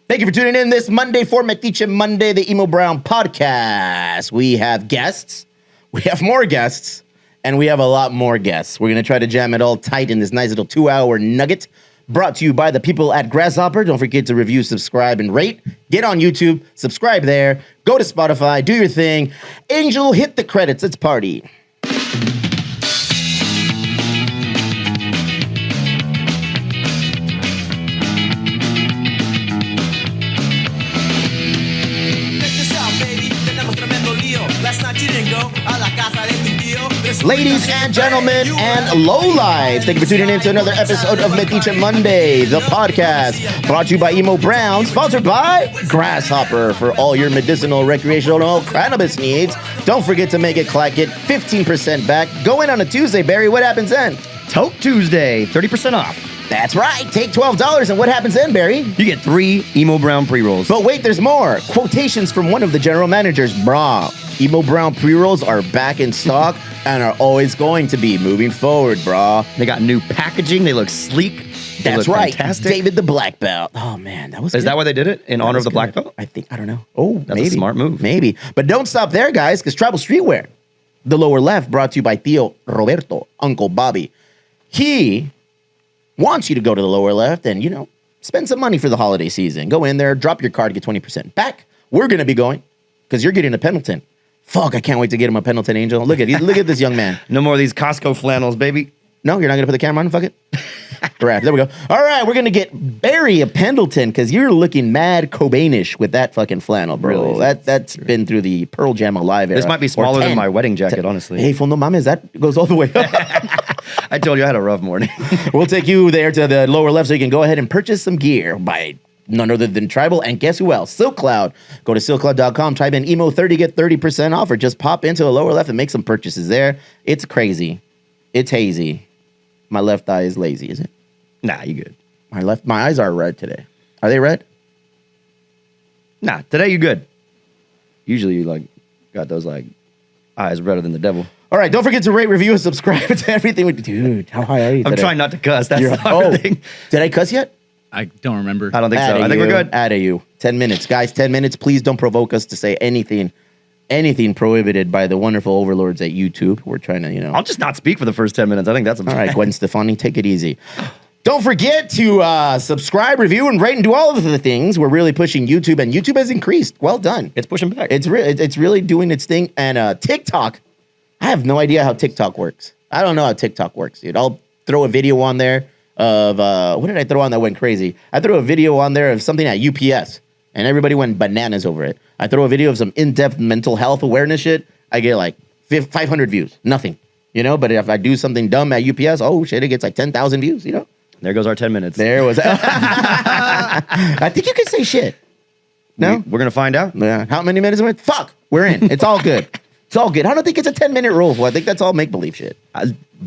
Thank you for tuning in this Monday for Metiche Monday, the Emo Brown podcast. We have guests, we have more guests, and we have a lot more guests. We're going to try to jam it all tight in this nice little 2-hour nugget brought to you by the people at Grasshopper. Don't forget to review, subscribe, and rate. Get on YouTube, subscribe there, go to Spotify, do your thing. Angel, hit the credits. Let's party. Ladies and gentlemen and lowlives, thank you for tuning in to another episode of Metiche Monday, the podcast brought to you by Emo Brown, sponsored by Grasshopper for all your medicinal, recreational, cannabis needs. Don't forget to make it clack. Get 15% back. Go in on a Tuesday, Barry. What happens then? Toke Tuesday, 30% off. That's right. Take $12, and what happens then, Barry? You get 3 Emo Brown pre-rolls. But wait, there's more. Quotations from one of the general managers. Brah. Emo Brown pre-rolls are back in stock and are always going to be moving forward, brah. They got new packaging. They look sleek. That's right. Fantastic. David the Black Belt. Oh, man. That was Is good. that why they did it? In honor of the Black Belt? I don't know. Oh, That's maybe. a smart move. Maybe. But don't stop there, guys, because Tribal Streetwear, the lower left, brought to you by Tío Roberto, Uncle Bobby. He wants you to go to the lower left and, spend some money for the holiday season. Go in there, drop your card, get 20% back. We're going to be going because you're getting a Pendleton. Fuck, I can't wait to get him a Pendleton, Angel. Look at this young man. No more of these Costco flannels, baby. No, you're not going to put the camera on? Fuck it. Right, there we go. All right, we're going to get Barry a Pendleton because you're looking mad Cobainish with that fucking flannel, bro. Really? That's been through the Pearl Jam Alive era. This might be smaller than my wedding jacket, honestly. Hey, fool, no mames, that goes all the way up. I told you I had a rough morning. We'll take you there to the lower left so you can go ahead and purchase some gear by none other than Tribal, and guess who else? Silk Cloud. Go to silkcloud.com, type in emo30, get 30% off, or just pop into the lower left and make some purchases there. It's crazy. It's hazy. My left eye is lazy, is it? Nah, you good. My eyes are red today. Are they red? Nah, today you good. Usually you got those eyes redder than the devil. All right, don't forget to rate, review, and subscribe to everything. Dude, how high are you today? I'm trying not to cuss. That's the hard thing. Did I cuss yet? I don't remember. I don't think so. I think we're good. Out of you. 10 minutes. Guys, 10 minutes. Please don't provoke us to say anything prohibited by the wonderful overlords at YouTube. We're trying to, I'll just not speak for the first 10 minutes. I think that's All right, Gwen Stefani, take it easy. Don't forget to subscribe, review, and rate, and do all of the things. We're really pushing YouTube, and YouTube has increased. Well done. It's pushing back. It's really doing its thing. And TikTok, I have no idea how TikTok works. I don't know how TikTok works, dude. I'll throw a video on there of, what did I throw on that went crazy? I threw a video on there of something at UPS, and everybody went bananas over it. I throw a video of some in-depth mental health awareness shit. I get 500 views. Nothing. But if I do something dumb at UPS, oh shit, it gets 10,000 views, There goes our 10 minutes. There was. I think you can say shit. No? We're going to find out. Yeah. How many minutes? Fuck. We're in. It's all good. It's all good. I don't think it's a 10-minute rule. I think that's all make-believe shit.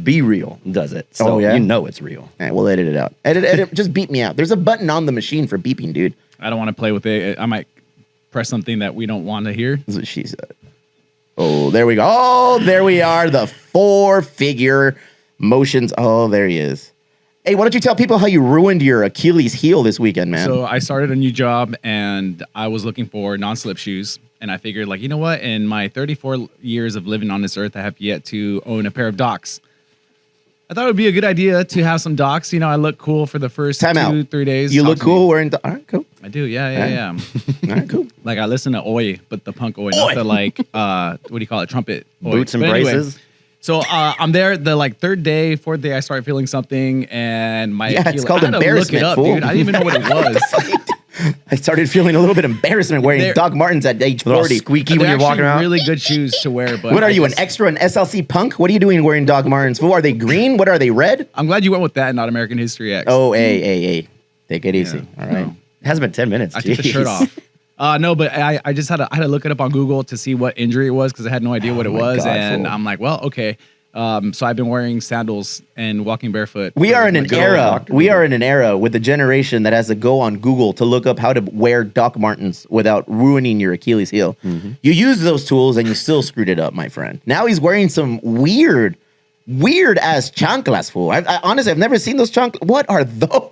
Be Real does it. So yeah? it's real. All right, we'll edit it out. Edit. Just beep me out. There's a button on the machine for beeping, dude. I don't want to play with it. I might press something that we don't want to hear. That's what she said. Oh, there we go. Oh, there we are. The 4-figure motions. Oh, there he is. Hey, why don't you tell people how you ruined your Achilles heel this weekend, man? So I started a new job, and I was looking for non-slip shoes. And I figured, you know what? In my 34 years of living on this earth, I have yet to own a pair of Docs. I thought it would be a good idea to have some Docs. I look cool for the first 2-3 days. You look cool wearing All right, cool. I do, yeah. All right, cool. I listen to Oi, but the punk Oi, not the what do you call it? Trumpet Oi. Boots and braces. So I'm there the 3rd day, 4th day. I started feeling something, and my it's called embarrassment. Look it up, dude. I didn't even know what it was. I started feeling a little bit embarrassment wearing Doc Martens at age 40. Squeaky when you're walking around. Really good shoes to wear. But what are you, an extra, an SLC punk? What are you doing wearing Doc Martens? Are they green? What are they, red? I'm glad you went with that, not American History X. Oh, hey. Take it easy. All right. No. It hasn't been 10 minutes. I took the shirt off. No, but I just had to look it up on Google to see what injury it was because I had no idea what it was. And I'm like, well, okay. So I've been wearing sandals and walking barefoot. We are in an era. We are in an era with a generation that has to go on Google to look up how to wear Doc Martens without ruining your Achilles heel. Mm-hmm. You used those tools and you still screwed it up, my friend. Now he's wearing some weird weird ass chanclas, fool. I honestly, I've never seen those chanclas. What are those?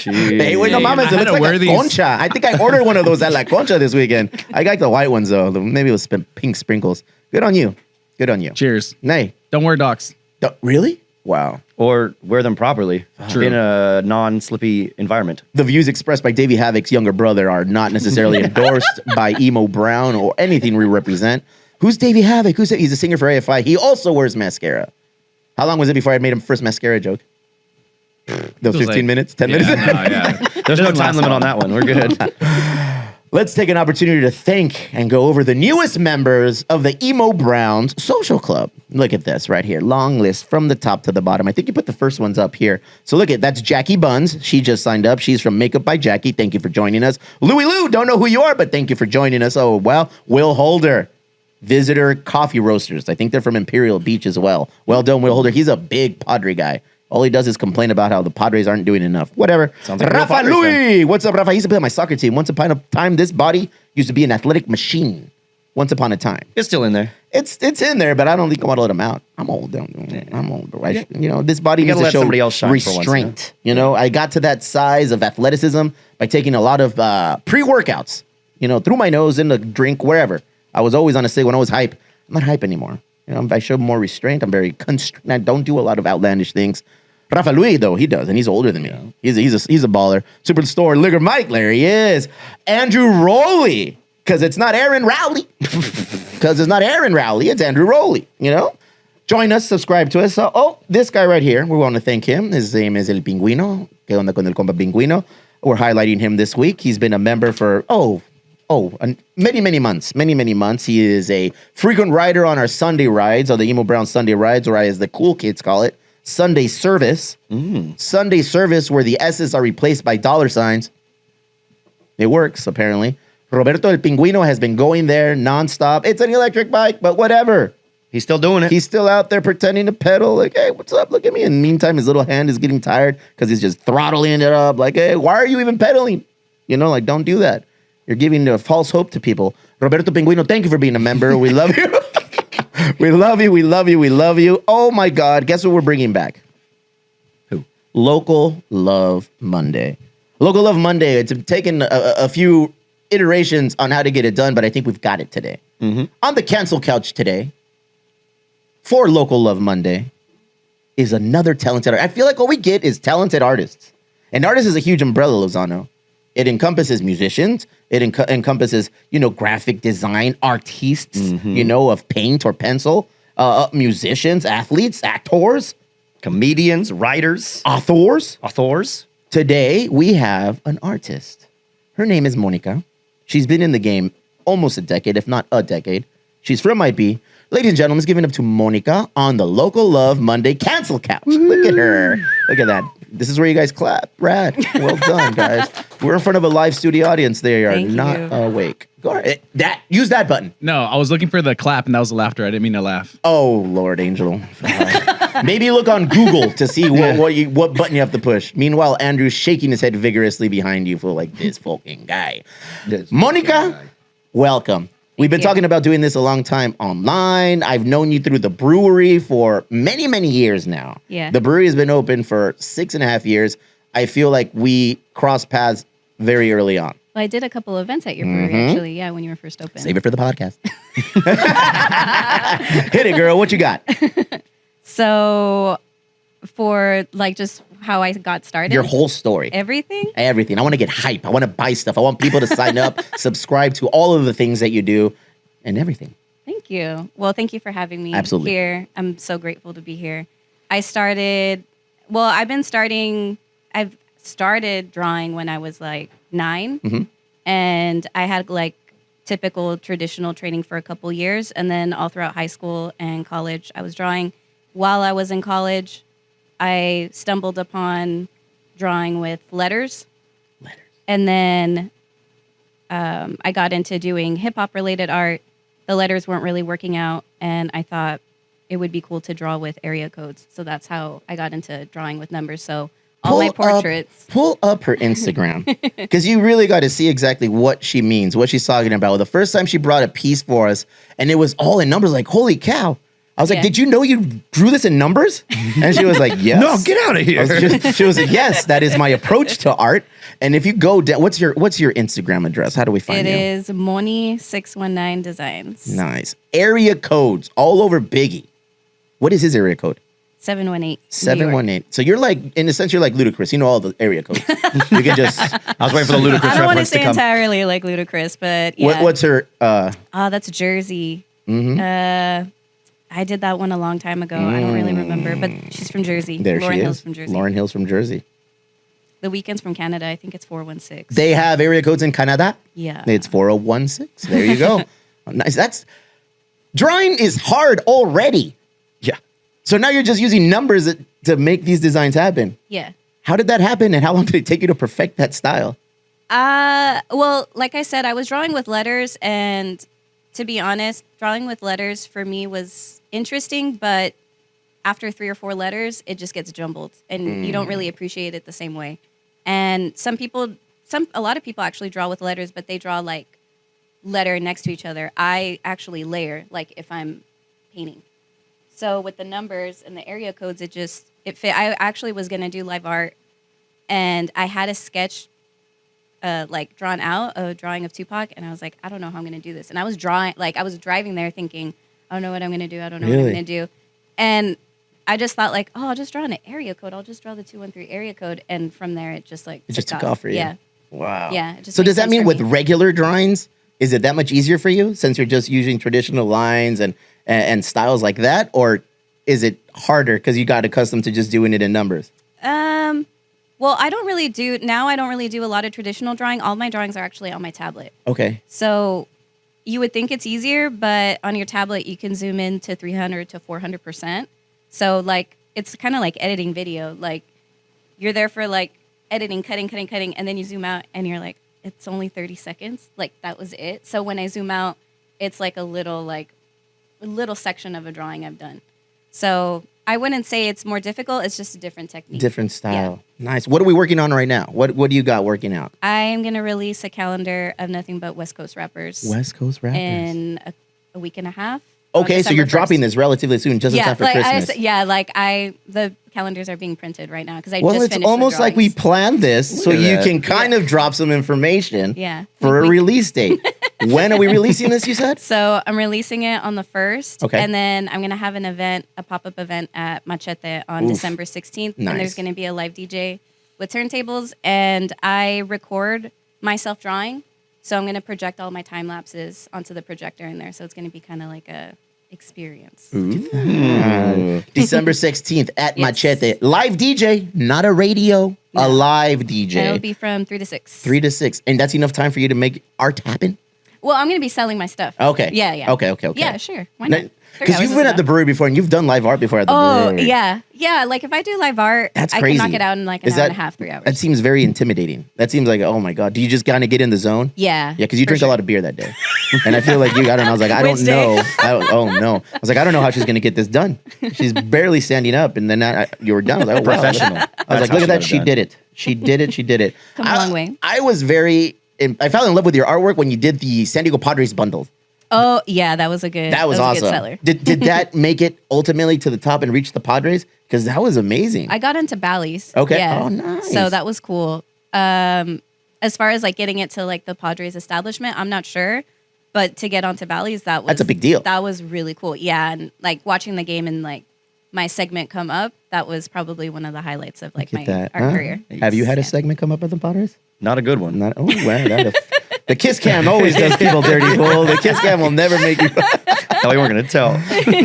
Hey, wait, no mames, I it had looks to like wear a these. concha. I think I ordered one of those at La Concha this weekend. I got the white ones though. Maybe it was pink sprinkles. Good on you. Good on you. Cheers. Nay. Don't wear docs. Really? Wow. Or wear them properly True. in a non-slippy environment. The views expressed by Davey Havoc's younger brother are not necessarily endorsed by Emo Brown or anything we represent. Who's Davey Havoc? He's a singer for AFI. He also wears mascara. How long was it before I made him first mascara joke? Those 15 minutes? 10 minutes? There's no time limit on that one. We're good. Let's take an opportunity to thank and go over the newest members of the Emo Browns Social Club. Look at this right here. Long list from the top to the bottom. I think you put the first ones up here. So look at, that's Jackie Buns. She just signed up. She's from Makeup by Jackie. Thank you for joining us. Louie Lou, don't know who you are, but thank you for joining us. Oh, well, Will Holder. Visitor Coffee Roasters. I think they're from Imperial Beach as well. Well done, Will Holder. He's a big Padre guy. All he does is complain about how the Padres aren't doing enough. Whatever. Sounds like a real Rafa Padres Louis. What's up, Rafa? He used to play on my soccer team. Once upon a time, this body used to be an athletic machine. Once upon a time. It's still in there. It's in there, but I don't think I want to let him out. I'm old. I'm old. Right? You know, this body You needs gotta to let show somebody else shine for once, restraint. You know, I got to that size of athleticism by taking a lot of pre-workouts. You know, through my nose, in the drink, wherever. I was always on a cig when I was hype. I'm not hype anymore. You know, I show more restraint. I'm very constrained. I don't do a lot of outlandish things. Rafa Louis, though, he does, and he's older than me. Yeah. He's a baller. Superstore Liquor Mike, there he is. Andrew Rowley, because it's not Aaron Rowley. Because it's not Aaron Rowley, it's Andrew Rowley, you know? Join us, subscribe to us. This guy right here, we want to thank him. His name is El Pingüino. ¿Qué onda con el compa Pingüino? We're highlighting him this week. He's been a member for, many months. He is a frequent rider on our Sunday rides, or the Emo Brown Sunday rides, or as the cool kids call it, Sunday service. Sunday service where the S's are replaced by $signs. It works, apparently. Roberto El Pingüino has been going there nonstop. It's an electric bike, but whatever. He's still doing it. He's still out there pretending to pedal. Like, hey, what's up? Look at me. And meantime, his little hand is getting tired because he's just throttling it up. Like, hey, why are you even pedaling? You know, like, don't do that. You're giving a false hope to people. Roberto Pingüino, thank you for being a member. We love you. We love you. We love you. We love you. Oh, my God. Guess what we're bringing back? Who? Local Love Monday. Local Love Monday. It's taken a few iterations on how to get it done, but I think we've got it today. On the cancel couch today, for Local Love Monday, is another talented artist. I feel like what we get is talented artists. And artist is a huge umbrella, Lozano. It encompasses musicians. It encompasses, graphic design artists, of paint or pencil, musicians, athletes, actors, comedians, writers, authors. Today, we have an artist. Her name is Monica. She's been in the game almost a decade, if not a decade. She's from IB. Ladies and gentlemen, let's give it up to Monica on the Local Love Monday Cancel Couch. Look at her. Look at that. This is where you guys clap. Rad. Well done, guys. We're in front of a live studio audience. They are not awake. Go ahead. Use that button. No, I was looking for the clap, and that was the laughter. I didn't mean to laugh. Oh, Lord Angel. Maybe look on Google to see what button you have to push. Meanwhile, Andrew's shaking his head vigorously behind you for like this fucking guy. Monica, welcome. We've been talking about doing this a long time online. I've known you through the brewery for many, many years now. Yeah. The brewery has been open for 6.5 years. I feel like we crossed paths very early on. Well, I did a couple events at your brewery, actually. Yeah, when you were first open. Save it for the podcast. Hit it, girl. What you got? So, for just how I got started. Your whole story. Everything? Everything. I want to get hype. I want to buy stuff. I want people to sign up, subscribe to all of the things that you do, and everything. Thank you. Well, thank you for having me Absolutely. here. I'm so grateful to be here. I've started drawing when I was 9. And I had typical traditional training for a couple years. And then all throughout high school and college, I was drawing. While I was in college, I stumbled upon drawing with letters. And then I got into doing hip-hop related art. The letters weren't really working out, and I thought it would be cool to draw with area codes. So that's how I got into drawing with numbers. So all my portraits. Pull up her Instagram, because you really got to see exactly what she means, what she's talking about. The first time she brought a piece for us, and it was all in numbers, like, holy cow. I was like, Yeah. did you know you drew this in numbers? And she was like, yes. No, get out of here. She was like, yes, that is my approach to art. And if you go down, what's your Instagram address? How do we find It you? is Moni619 Designs. Nice. Area codes all over Biggie. What is his area code? 718. 718. So you're like, in a sense, you're like Ludacris. You know all the area codes. You can just. I was waiting for the Ludacris I don't want to reference to say come. entirely like Ludacris, but yeah. What's her? Oh, that's Jersey. Mhm. I did that one a long time ago. I don't really remember, but she's from Jersey. There Lauren she is. Hill's from Jersey. Lauren Hill's from Jersey. The Weekend's from Canada. I think it's 416. They have area codes in Canada. Yeah. It's 4016. There you go. Nice. That's drawing is hard already. Yeah. So now you're just using numbers to make these designs happen. Yeah. How did that happen, and how long did it take you to perfect that style? Well, like I said, I was drawing with letters, and to be honest, drawing with letters for me was interesting, but after 3 or 4 letters, it just gets jumbled, and you don't really appreciate it the same way. And a lot of people actually draw with letters, but they draw like letter next to each other. I actually layer, like if I'm painting. So with the numbers and the area codes, it fit. I actually was gonna do live art, and I had a sketch like drawn out, a drawing of Tupac, and I was like, I don't know how I'm gonna do this. And I was driving there thinking, I don't know what I'm gonna do. I don't know what I'm Really? gonna do. And I just thought like, oh, I'll just draw an area code. I'll just draw the 213 area code, and from there it just like It just took off for you. Yeah, Wow. yeah. It just So made does that sense mean for with me. regular drawings, is it that much easier for you since you're just using traditional lines and styles like that, or is it harder because you got accustomed to just doing it in numbers? Well, I don't really do a lot of traditional drawing. All my drawings are actually on my tablet. Okay. So you would think it's easier, but on your tablet you can zoom in to 300 to 400%. So like it's kind of like editing video. Like you're there for like editing, cutting, and then you zoom out and you're like, it's only 30 seconds. Like that was it. So when I zoom out, it's like a little section of a drawing I've done. So I wouldn't say it's more difficult. It's just a different technique. Different style. Nice. What are we working on right now? What do you got working out? I am going to release a calendar of nothing but West Coast rappers West Coast rappers. in a week and a half. on Okay, so you're December 1st. dropping this relatively soon, just in time for Christmas. The calendars are being printed right now because I Well, just it's finished the almost like we drawings. planned this so Look at you that. can kind of drop some information Yeah. for a release date. When are we releasing this, you said? So I'm releasing it on the 1st. Okay. And then I'm going to have a pop-up event at Metiche on Oof. December 16th. Nice. And there's going to be a live DJ with turntables. And I record myself drawing. So I'm going to project all my time lapses onto the projector in there. So it's going to be kind of like a experience. December 16th at Yes. Machete. Live DJ, not a radio, a No. live And DJ. it'll be from 3 to 6. 3 to 6. And that's enough time for you to make art happen? Well, I'm going to be selling my stuff. Okay. Yeah, yeah. Okay. Yeah, sure. Why not? 3 Because hours you've is been at enough. the brewery before and you've done live art before at the Oh, brewery. yeah. Yeah, like if I do live art, That's I crazy. can knock it out in like an Is hour that- and a half, 3 hours. That seems very intimidating. That seems like, oh my God. Do you just kind of get in the zone? Yeah. Yeah, because you for drink sure. a lot of beer that day. And I feel like I don't know. I was like, I Which don't day? know. Oh no. I was like, I don't know how she's going to get this done. She's barely standing up. And then you were done. I was like, oh, wow. Professional. I was That's like, how look at she that. got it She done. did it. She did it. She did it. Come a long way. I was I fell in love with your artwork when you did the San Diego Padres bundle. Oh, yeah, that was a good That was a awesome. good seller. Did that make it ultimately to the top and reach the Padres? Because that was amazing. I got into Bally's. Okay. Yeah. Oh, nice. So that was cool. As far as like getting it to like the Padres establishment, I'm not sure. But to get onto Bally's, That's a big deal. That was really cool. Yeah. And like watching the game and like my segment come up, that was probably one of the highlights of like Look my at that. art Huh? career. Have you had a Yeah. segment come up at the Padres? Not a good one. Not. Oh, wow. The kiss cam always does people dirty, fool. The kiss cam will never make you. Hell, you weren't going to tell.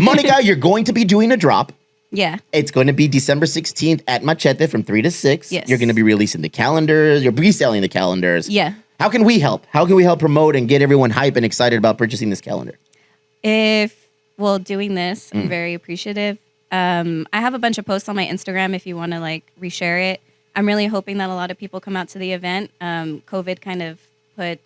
Monica, you're going to be doing a drop. Yeah. It's going to be December 16th at Machete from 3 to 6. Yes. You're going to be releasing the calendars. You're reselling the calendars. Yeah. How can we help? How can we help promote and get everyone hype and excited about purchasing this calendar? Doing this, I'm very appreciative. I have a bunch of posts on my Instagram if you want to like reshare it. I'm really hoping that a lot of people come out to the event. COVID kind of put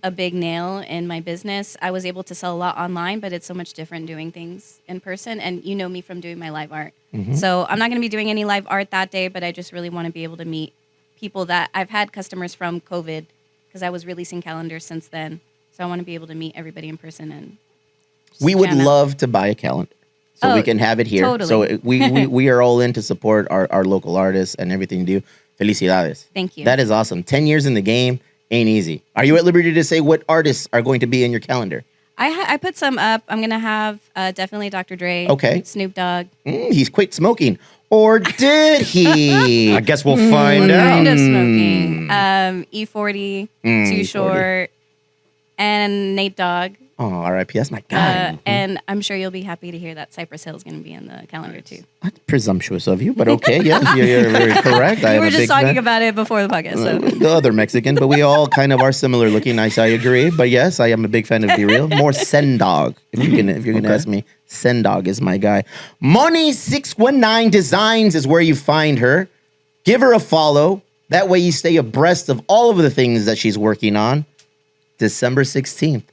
a big nail in my business. I was able to sell a lot online, but it's so much different doing things in person. And you know me from doing my live art. So I'm not going to be doing any live art that day, but I just really want to be able to meet people that I've had customers from COVID because I was releasing calendars since then. So I want to be able to meet everybody in person and just We would jam out. love to buy a calendar. so Oh, we can have it here. totally. So we are all in to support our local artists and everything you do. Felicidades. Thank you. That is awesome. 10 years in the game ain't easy. Are you at liberty to say what artists are going to be in your calendar? I put some up. I'm gonna have definitely Dr. Dre. Okay. Snoop Dogg. He's quit smoking. Or did he? I guess we'll find out. Kind of smoking. E40, Too E40. Short, and Nate Dogg. Oh, R.I.P. That's my guy. And I'm sure you'll be happy to hear that Cypress Hill is going to be in the calendar too. That's presumptuous of you, but okay. Yes, you're very correct. I We am were a just big talking fan. about it before the podcast. So. The other Mexican, but we all kind of are similar looking. I agree. But yes, I am a big fan of Be Real. More Sendog. If you're gonna ask me, Sendog is my guy. Money619 Designs is where you find her. Give her a follow. That way you stay abreast of all of the things that she's working on. December 16th.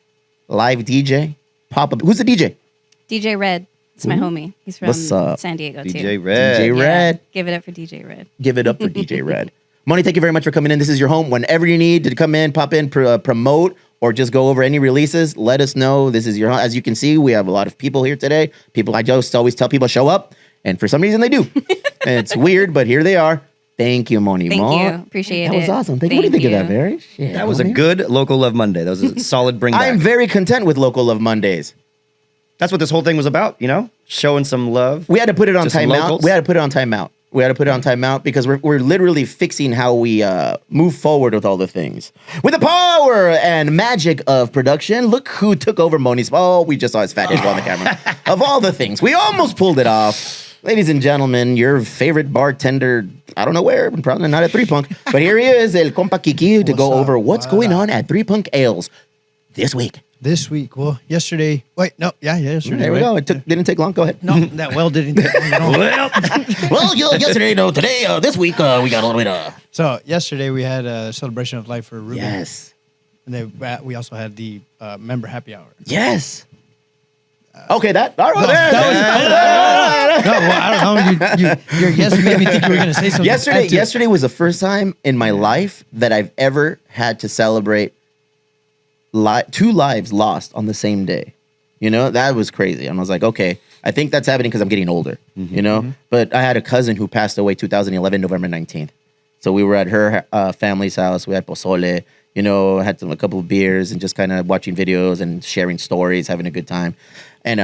Live DJ. Pop up. Who's the DJ? DJ Red. It's my homie. He's from What's up? San Diego too. DJ Red. DJ Yeah. Red. Give it up for DJ Red. Give it up for DJ Red. Money, thank you very much for coming in. This is your home. Whenever you need to come in, pop in, promote, or just go over any releases, let us know. This is your home. As you can see, we have a lot of people here today. People, I just always tell people show up, and for some reason they do. And it's weird, but here they are. Thank you, Moni. Thank you. Appreciate That it. was awesome. What do you think of that, Barry? Shit, That was a homie. good Local Love Monday. That was a solid bring back. I'm very content with Local Love Mondays. That's what this whole thing was about, you know? Showing some love. We had to put it on To some timeout. locals? We had to put it on timeout because we're literally fixing how we move forward with all the things. With the power and magic of production, look who took over Moni's. Oh, we just saw his fat head on the camera. Of all the things, we almost pulled it off. Ladies and gentlemen, your favorite bartender, I don't know where, probably not at 3 Punk, but here he is, El Compa Kiki, to go What's up? over what's What going up? on at 3 Punk Ales this week. This week, well, yesterday. Wait, no, yesterday. There we right? go. It didn't take long. Go ahead. No, that well didn't. Take long at all. Well, yesterday, no, today, this week, we got a little bit of. So yesterday we had a celebration of life for Ruben. Yes. And then we also had the member happy hour. Yes. Okay, that. All right. No, well, I don't know. Your guess made me think you were going to say something. Yesterday was the first time in my life that I've ever had to celebrate 2 lives lost on the same day. You know, that was crazy. And I was like, okay, I think that's happening because I'm getting older, you know? But I had a cousin who passed away 2011, November 19th. So we were at her family's house. We had pozole, you know, had a couple of beers and just kind of watching videos and sharing stories, having a good time. And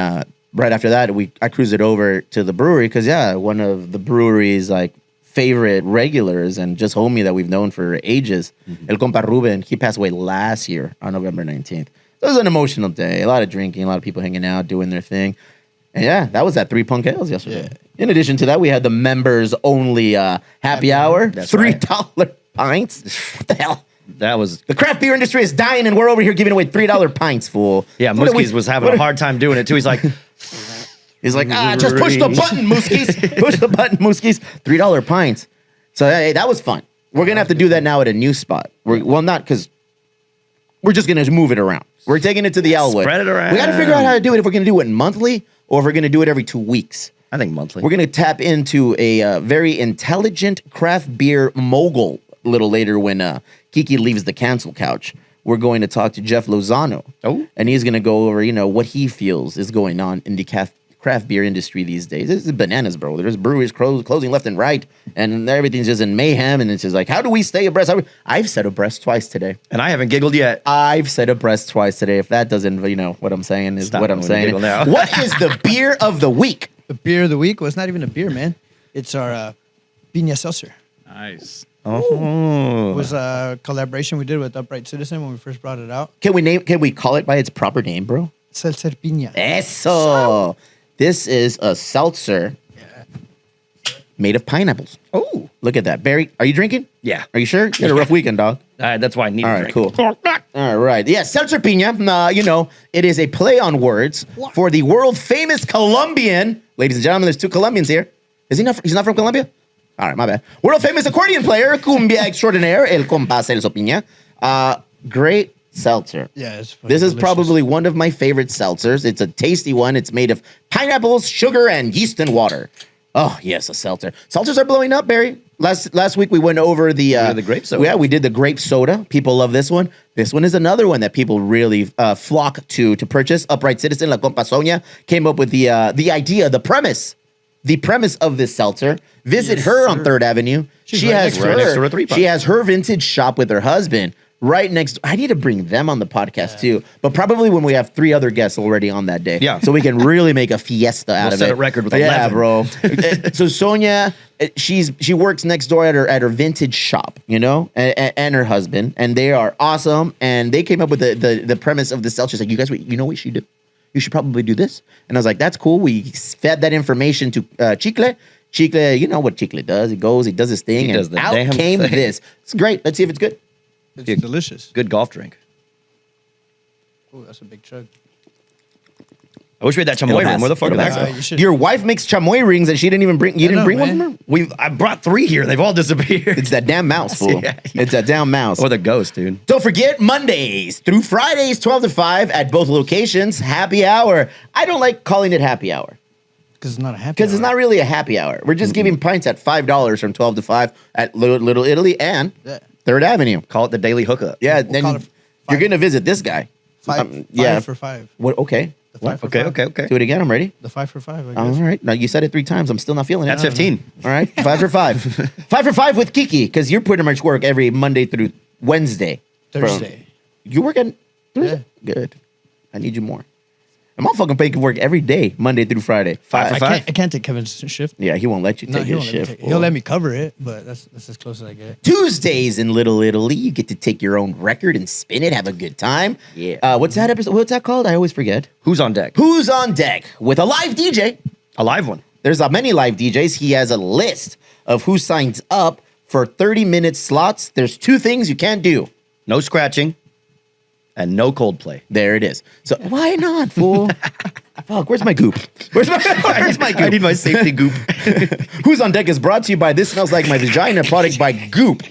right after that, I cruised it over to the brewery because, one of the brewery's like favorite regulars and just homie that we've known for ages, El Compa Ruben, he passed away last year on November 19th. It was an emotional day. A lot of drinking, a lot of people hanging out, doing their thing. And that was at 3 Punk Ales yesterday. Yeah. In addition to that, we had the members only happy hour. That's $3 pints. What the hell? That was... The craft beer industry is dying, and we're over here giving away $3 pints, fool. Yeah, What are we- Muskies was having what a are- hard time doing it, too. He's like... He's like, just push the button, Muskies. Push the button, Muskies. $3 pints. So hey, that was fun. We're gonna have to do that now at a new spot. Not because we're just gonna move it around. We're taking it to the Elwood. Spread it around. We got to figure out how to do it. If we're gonna do it monthly or if we're gonna do it every 2 weeks. I think monthly. We're gonna tap into a very intelligent craft beer mogul a little later when Kiki leaves the cancel couch. We're going to talk to Jeff Lozano. Oh. And he's gonna go over, what he feels is going on in the craft beer industry these days. This is bananas, bro. There's breweries closing left and right, and everything's just in mayhem. And it's just like, how do we stay abreast? I've said abreast twice today. And I haven't giggled yet. I've said abreast twice today. If that doesn't, what I'm saying is Stop what I'm doing the saying. giggle now. What is the beer of the week? The beer of the week. Well, it's not even a beer, man. It's our Piña Seltzer. Nice. Oh. It was a collaboration we did with Upright Citizen when we first brought it out. Can we call it by its proper name, bro? Seltzer Piña. Eso. This is a seltzer made of pineapples. Oh. Look at that. Barry, are you drinking? Yeah. Are you sure? You had a rough weekend, dog. That's why I need All a right, drink. cool. All right. Yeah, Seltzer Piña. It is a play on words for the world famous Colombian. Ladies and gentlemen, there's 2 Colombians here. Is he not? He's not from Colombia? All right, my bad. World famous accordion player, cumbia extraordinaire, El Compa Celso Piña. Great seltzer. Yeah, it's fucking This is delicious. probably one of my favorite seltzers. It's a tasty one. It's made of pineapples, sugar, and yeast and water. Oh yes, a seltzer. Seltzers are blowing up, Barry. Last week we went over the grape soda. Yeah, we did the grape soda. People love this one. This one is another one that people really flock to purchase. Upright Citizen, La Compa Sonia, came up with the idea, the premise of this seltzer. Visit her on 3rd Avenue. She right has next to right next to her 3 she has her vintage shop with her husband right next. I need to bring them on the podcast too, but probably when we have 3 other guests already on that day. Yeah. So we can really make a fiesta out of set it. a record with yeah, 11. bro. So Sonia, she works next door at her vintage shop, you know, and her husband, and they are awesome. And they came up with the premise of the seltzer. She's like, you guys, you know what you should do? You should probably do this. And I was like, that's cool. We fed that information to Chicle. Chicle, you know what Chicle does. He does his thing, He and does the out damn came thing. this. It's great. Let's see if it's good. It's delicious. Good golf drink. Oh, that's a big chug. I wish we had that chamoy ring. Where the fuck It'll are pass. they? You should- Your wife makes chamoy rings and she didn't even bring. You didn't know, bring one man. from her. I brought 3 here. They've all disappeared. It's that damn mouse, fool. Yeah. It's that damn mouse. Or the ghost, dude. Don't forget Mondays through Fridays, 12 to 5 at both locations. Happy hour. I don't like calling it happy hour Because it's not a happy because it's hour. not really a happy hour. We're just giving pints at $5 from 12 to 5 at Little Italy and Yeah. 3rd Avenue. Call it the daily hookup. Yeah, We'll then call it you're five. going to visit this guy. Five yeah. for 5. What? Okay. The 5 for Okay, 5. okay. Do it again. I'm ready. The 5 for 5, I All guess. right. Now you said it 3 times. I'm still not feeling That's it. 15. All right. 5 for 5. 5 for 5 with Kiki because you're pretty much work every Monday through Wednesday. Thursday. You work on Thursday? Good. I need you more. I'm motherfucking paying work every day, Monday through Friday. 5 for I 5. can't take Kevin's shift. Yeah, he won't let you No, take he his won't let me shift. take it. fool. He'll let me cover it, but that's as close as I get. Tuesdays in Little Italy, you get to take your own record and spin it, have a good time. Yeah. What's that episode? What's that called? I always forget. Who's on deck? Who's on deck with a live DJ? A live one. There's many live DJs. He has a list of who signs up for 30-minute slots. There's 2 things you can't do. No scratching and no Coldplay. There it is. So why not, fool? Fuck, where's my goop? Where's my goop? I need my safety goop. Who's on Deck is brought to you by This Smells Like My Vagina, product by Goop.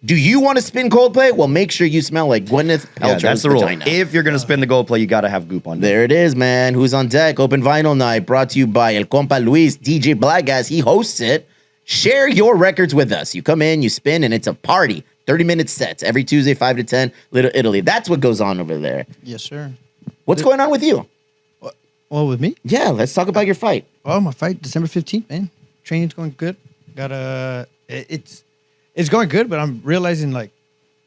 Do you want to spin Coldplay? Well, make sure you smell like Gwyneth Yeah, Paltrow's that's the rule. vagina. If you're going to spin the Coldplay, you got to have goop on there. There it is, man. Who's on Deck? Open Vinyl Night, brought to you by El Compa Luis, DJ Blackgas. He hosts it. Share your records with us. You come in, you spin, and it's a party. 30-minute sets every Tuesday, 5 to 10, Little Italy. That's what goes on over there. Yes, sir. What's going on with you? Well, with me? Yeah, let's talk about your fight. Oh, my fight, December 15th, man. Training's going good. It's going good, but I'm realizing like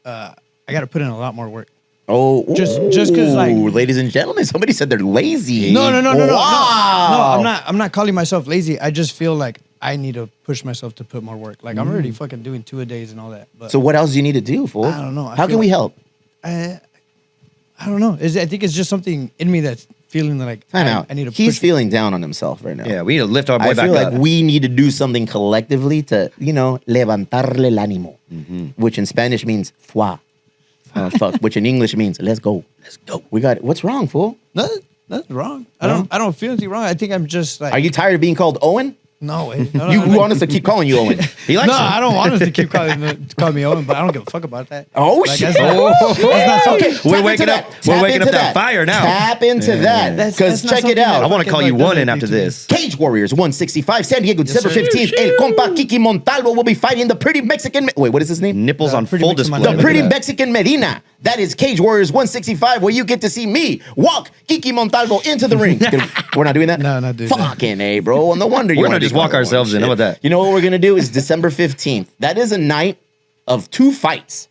I got to put in a lot more work. Oh, Just 'cause, like- ooh, ladies and gentlemen, somebody said they're lazy. No. Wow. No, I'm not calling myself lazy. I just feel like I need to push myself to put more work. Like I'm already fucking doing 2-a-days and all that. But So what else do you need to do, fool? I don't know. I How feel can we like- help? I don't know. I think it's just something in me that's feeling like Time out. I need to He's push. feeling down on himself right now. Yeah, we need to lift our boy I back feel up. like we need to do something collectively to, levantarle el ánimo, which in Spanish means foi. Fuck, which in English means let's go. Let's go. We got what's wrong, fool? Nothing's wrong. I don't feel anything wrong. I think I'm just like Are you tired of being called Owen? no way. No, You want us to keep calling you Owen? He likes no, it. I don't want us to keep calling me Owen, but I don't give a fuck about that. Oh, Like, shit. that's not- Okay, We're tap waking into up- that. we're Tap waking up into that fire now. Tap into that. That's Because not check it something out. I want to fucking, call you like, one in doesn't after do to me. this. Cage Warriors 165, San Diego, December sir. 15th. El Compa Kiki Montalvo will be fighting the pretty Mexican. Wait, what is his name? Nipples on Pretty full mix of my display. The Look pretty at that. Mexican Medina. That is Cage Warriors 165, where you get to see me walk Kiki Montalvo into the ring. We're not doing that? No, not doing that. Fucking A, bro. Well, no wonder We're gonna just walk ourselves in. How about that? You know what we're going to do is December 15th. That is a night of 2 fights.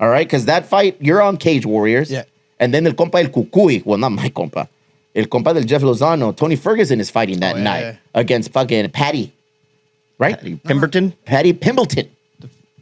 All right? Because that fight, you're on Cage Warriors. Yeah. And then El Compa El Cucuy. Well, not my compa. El Compa del Jeff Lozano. Tony Ferguson is fighting that yeah, night yeah. against fucking Patty. Right? Pemberton? Patty Pimbleton.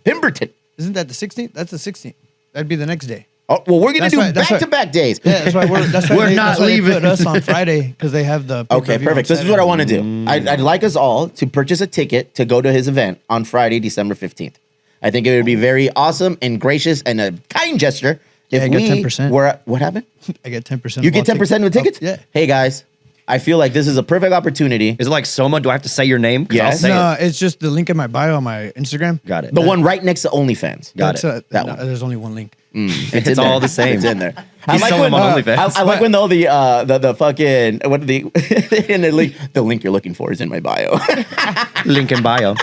Pemberton. Isn't that the 16th? That's the 16th. That'd be the next day. Oh, well, we're going to That's do right, that's right. back-to-back days. Yeah, that's why We're not they leaving. put us on Friday because they have the Okay, pay-per-view perfect. on This is what I want to do. Mm. I'd like us all to purchase a ticket to go to his event on Friday, December 15th. I think it would be very awesome and gracious and a kind gesture if Yeah, I got we 10%. were. What happened? I get 10%. You get 10% of the tickets? Yeah. Hey, guys, I feel like this is a perfect opportunity. Is it like Soma? Do I have to say your name? 'Cause I'll Yes. say No, it. it's just the link in my bio on my Instagram. Got it. The one right next to OnlyFans. Got That's it. That no, one. There's only one link. It's It's in all there. the same. It's in there. He's selling them on OnlyFans. I like when all the fucking what the in the link you're looking for is in my bio. Link in bio.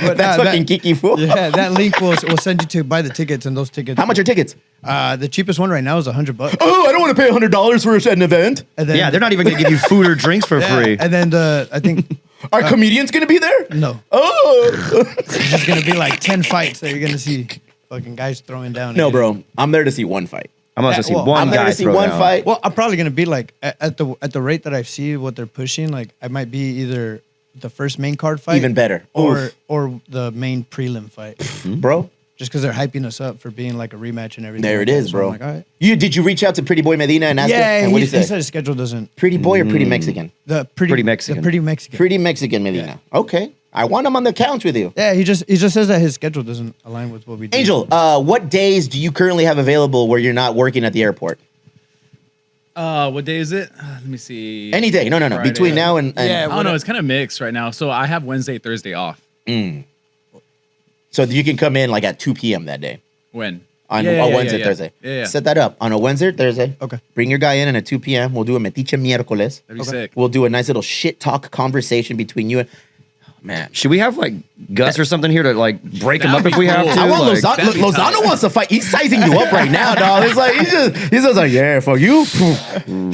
But That's fucking Kiki fool. Yeah, that link will send you to buy the tickets, and those tickets. How much are tickets? The cheapest one right now is $100. Oh, I don't want to pay $100 for an event. And then, Yeah, they're not even going to give you food or drinks for free. And then I think Are comedians gonna be there? no, Oh. it's just gonna be like 10 fights that you're gonna see fucking guys throwing down. No, again. bro. I'm there to see one fight. I'm also see well, one I'm there guy to see throw one down. fight. Well, I'm probably gonna be like at the rate that I see what they're pushing. Like I might be either the first main card fight, Even better. Oof. or the main prelim fight, Bro. just because they're hyping us up for being like a rematch and everything. There like it that. is, So bro. I'm like, all right. Did you reach out to Pretty Boy Medina and ask him? Yeah, And what he did he say? said his schedule doesn't. Pretty Boy or Pretty Mexican? The Pretty Mexican. The pretty Mexican. Pretty Mexican Medina. Okay. I want him on the couch with you. Yeah, he just says that his schedule doesn't align with what we do. Angel, what days do you currently have available where you're not working at the airport? What day is it? Let me see. Any day. No. Friday. Between now and Yeah. I don't know. It's kind of mixed right now. So I have Wednesday, Thursday off. so you can come in like at 2 p.m. that day. When? On Yeah, yeah, Wednesday, yeah. Thursday. Yeah. Set that up. On a Wednesday or Thursday. Okay. Bring your guy in and at 2 p.m. We'll do a Metiche miércoles. That'd be sick. We'll do a nice little shit talk conversation between you and... Man. Should we have like Gus or something here to like break him up That'd if we be have cool. to? I want Like, Lozano. that'd be Lozano tight. wants to fight. He's sizing you up right now, dog. It's like he's just like, yeah, fuck you.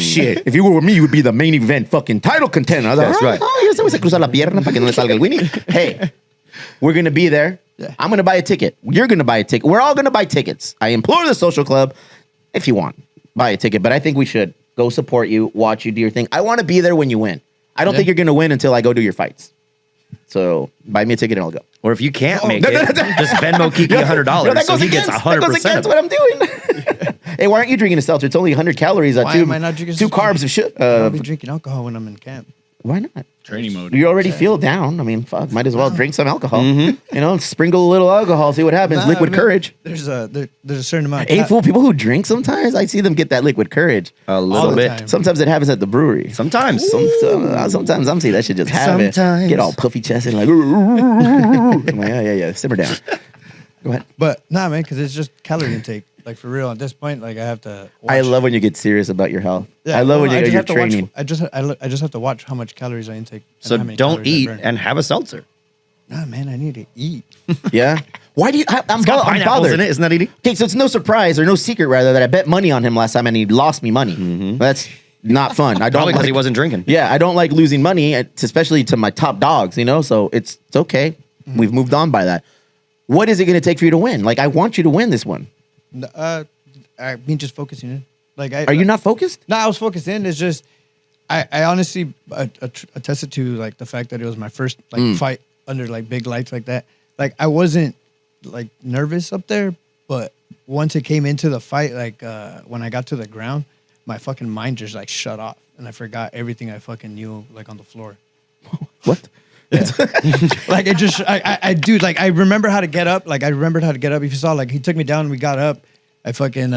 Shit. If you were with me, you would be the main event fucking title contender. I was like, That's right. Oh, ya se me cruzar la pierna para que no le salga el Winnie. Hey, we're gonna be there. Yeah. I'm gonna buy a ticket. You're gonna buy a ticket. We're all gonna buy tickets. I implore the social club, if you want, buy a ticket. But I think we should go support you, watch you do your thing. I want to be there when you win. I don't think you're gonna win until I go do your fights. So buy me a ticket and I'll go. or if you can't make no, it, just Venmo Kiki $100 Yo, that so goes he gets against- 100%. That goes against what I'm doing. Hey, why aren't you drinking a seltzer? It's only 100 calories. Why am I not drinking two seltzer? carbs of shit. I'll be drinking alcohol when I'm in camp. Why not? Training mode. You already feel down. I mean, fuck. Might as well drink some alcohol. You know, sprinkle a little alcohol, see what happens. Nah, Liquid man, courage. There's a certain amount. Hey, of fool, people who drink sometimes, I see them get that liquid courage. A little the bit. time. Sometimes it happens at the brewery. Sometimes. Sometimes I'm seeing that shit just happen. Sometimes. Get all puffy chested like, I'm like, yeah. Simmer down. Go ahead. But nah, man, because it's just calorie intake. Like for real, at this point, like I have to. I watch- love when you get serious about your health. Yeah, I love when well, you're just have to watch- training. I just have to watch how much calories I intake. and So how many don't calories I eat burn. and have a seltzer. Nah, man, I need to eat. Yeah. Why do you? I'm, It's got I'm pineapples bothered. in it. Isn't that eating? Okay, so it's no surprise or no secret, rather, that I bet money on him last time and he lost me money. That's not fun. I don't Probably because like, he wasn't drinking. Yeah, I don't like losing money, especially to my top dogs. You know, so it's okay. We've moved on by that. What is it going to take for you to win? Like, I want you to win this one. I mean, just focusing in. Like, Are you not focused? No, I was focused in. It's just, I honestly attested to like the fact that it was my first like fight under like big lights like that. Like I wasn't like nervous up there, but once it came into the fight, like when I got to the ground, my fucking mind just like shut off and I forgot everything I fucking knew like on the floor. What? Like it just, I dude, like I remember how to get up. Like I remembered how to get up. If you saw, like he took me down and we got up. I fucking,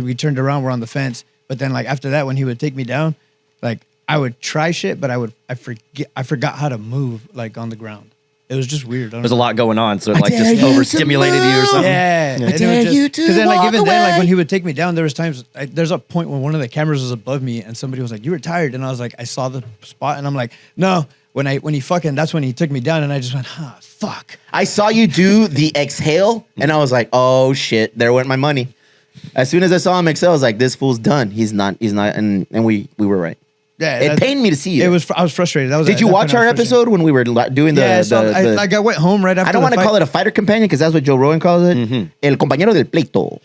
we turned around. We're on the fence. But then like after that, when he would take me down, like I would try shit, but I forgot how to move like on the ground. It was just weird. There's a lot going on, so it like dare just you to overstimulated you or move. something. Yeah, I dare you to because then like walk even then like away. when he would take me down, there was times there's a point when one of the cameras was above me and somebody was like, "You were tired," and I was like, I saw the spot and I'm like, no. When he fucking, that's when he took me down and I just went, fuck. I saw you do the exhale, and I was like, oh shit, there went my money. As soon as I saw him exhale, I was like, this fool's done. He's not, and we were right. Yeah, It pained me to see you. I was frustrated. That was Did you watch our episode when we were doing the? Yeah, I saw, the like I went home right after. I don't want to call it a fighter companion because that's what Joe Rogan calls it. El compañero del pleito.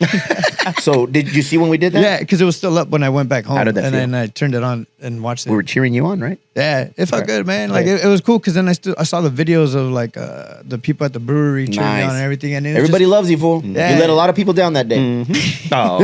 So did you see when we did that? Yeah, because it was still up when I went back home. How did that and feel? then I turned it on and watched it. We were cheering you on, right? Yeah, it felt Okay. good, man. Like Right. it was cool because then I saw the videos of like the people at the brewery cheering me Nice. on and everything, and it was Everybody just, loves you, fool. Yeah. You let a lot of people down that day. Oh,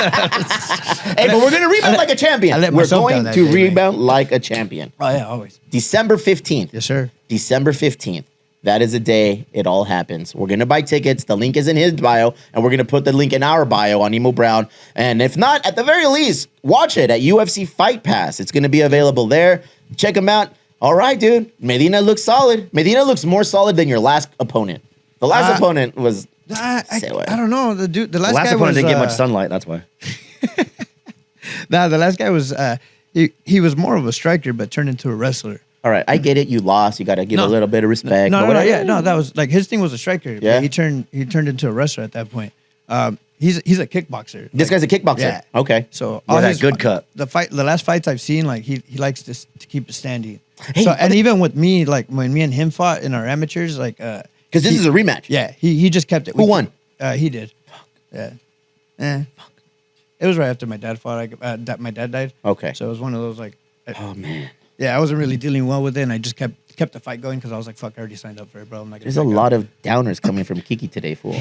Hey, but we're gonna rebound like a champion. I let We're myself going down that to day, man. rebound like a champion. Oh yeah, always. December 15th. Yes, sir. December 15th. That is the day it all happens. We're going to buy tickets. The link is in his bio, and we're going to put the link in our bio on Emo Brown. And if not, at the very least, watch it at UFC Fight Pass. It's going to be available there. Check him out. All right, dude. Medina looks solid. Medina looks more solid than your last opponent. The last opponent was... I Say what? don't know. The the last last guy opponent was, didn't get much sunlight. That's why. Nah, the last guy was he was more of a striker, but turned into a wrestler. All right, I get it. You lost. You got to give a little bit of respect. No, but no, whatever. yeah, no. That was like his thing was a striker. Yeah. But he turned into a wrestler at that point. He's a kickboxer. This guy's a kickboxer. Yeah. Okay. So Yeah, all that his good cut. The last fights I've seen, like he likes to keep it standing. Hey, so and even with me, like when me and him fought in our amateurs, like because this is a rematch. yeah, he just kept it. Who won? He did. Yeah. Fuck. It was right after my dad fought. That my dad died. Okay. So it was one of those like. Oh man, Yeah, I wasn't really dealing well with it, and I just kept the fight going because I was like, "Fuck, I already signed up for it, bro." I'm not gonna there's a back lot out. of downers coming from Kiki today, fool.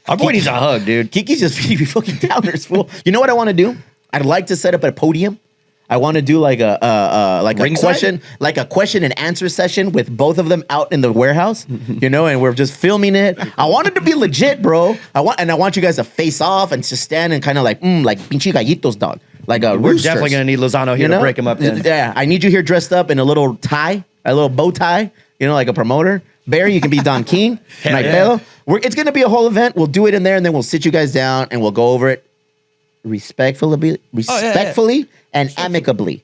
Our boy needs a hug, dude. Kiki's just feeding me fucking downers, fool. You know what I want to do? I'd like to set up a podium. I want to do like a Ringside? question and answer session with both of them out in the warehouse, and we're just filming it. I want it to be legit, bro. I want you guys to face off and just stand and kind of like pinche gallitos, dog. Like a We're roosters. definitely gonna need Lozano here to break him up. Then. Yeah, I need you here dressed up in a little tie, a little bow tie, like a promoter. Barry, you can be Don King. Hell Mike yeah. Bello. It's gonna be a whole event. We'll do it in there, and then we'll sit you guys down and we'll go over it respectfully and amicably.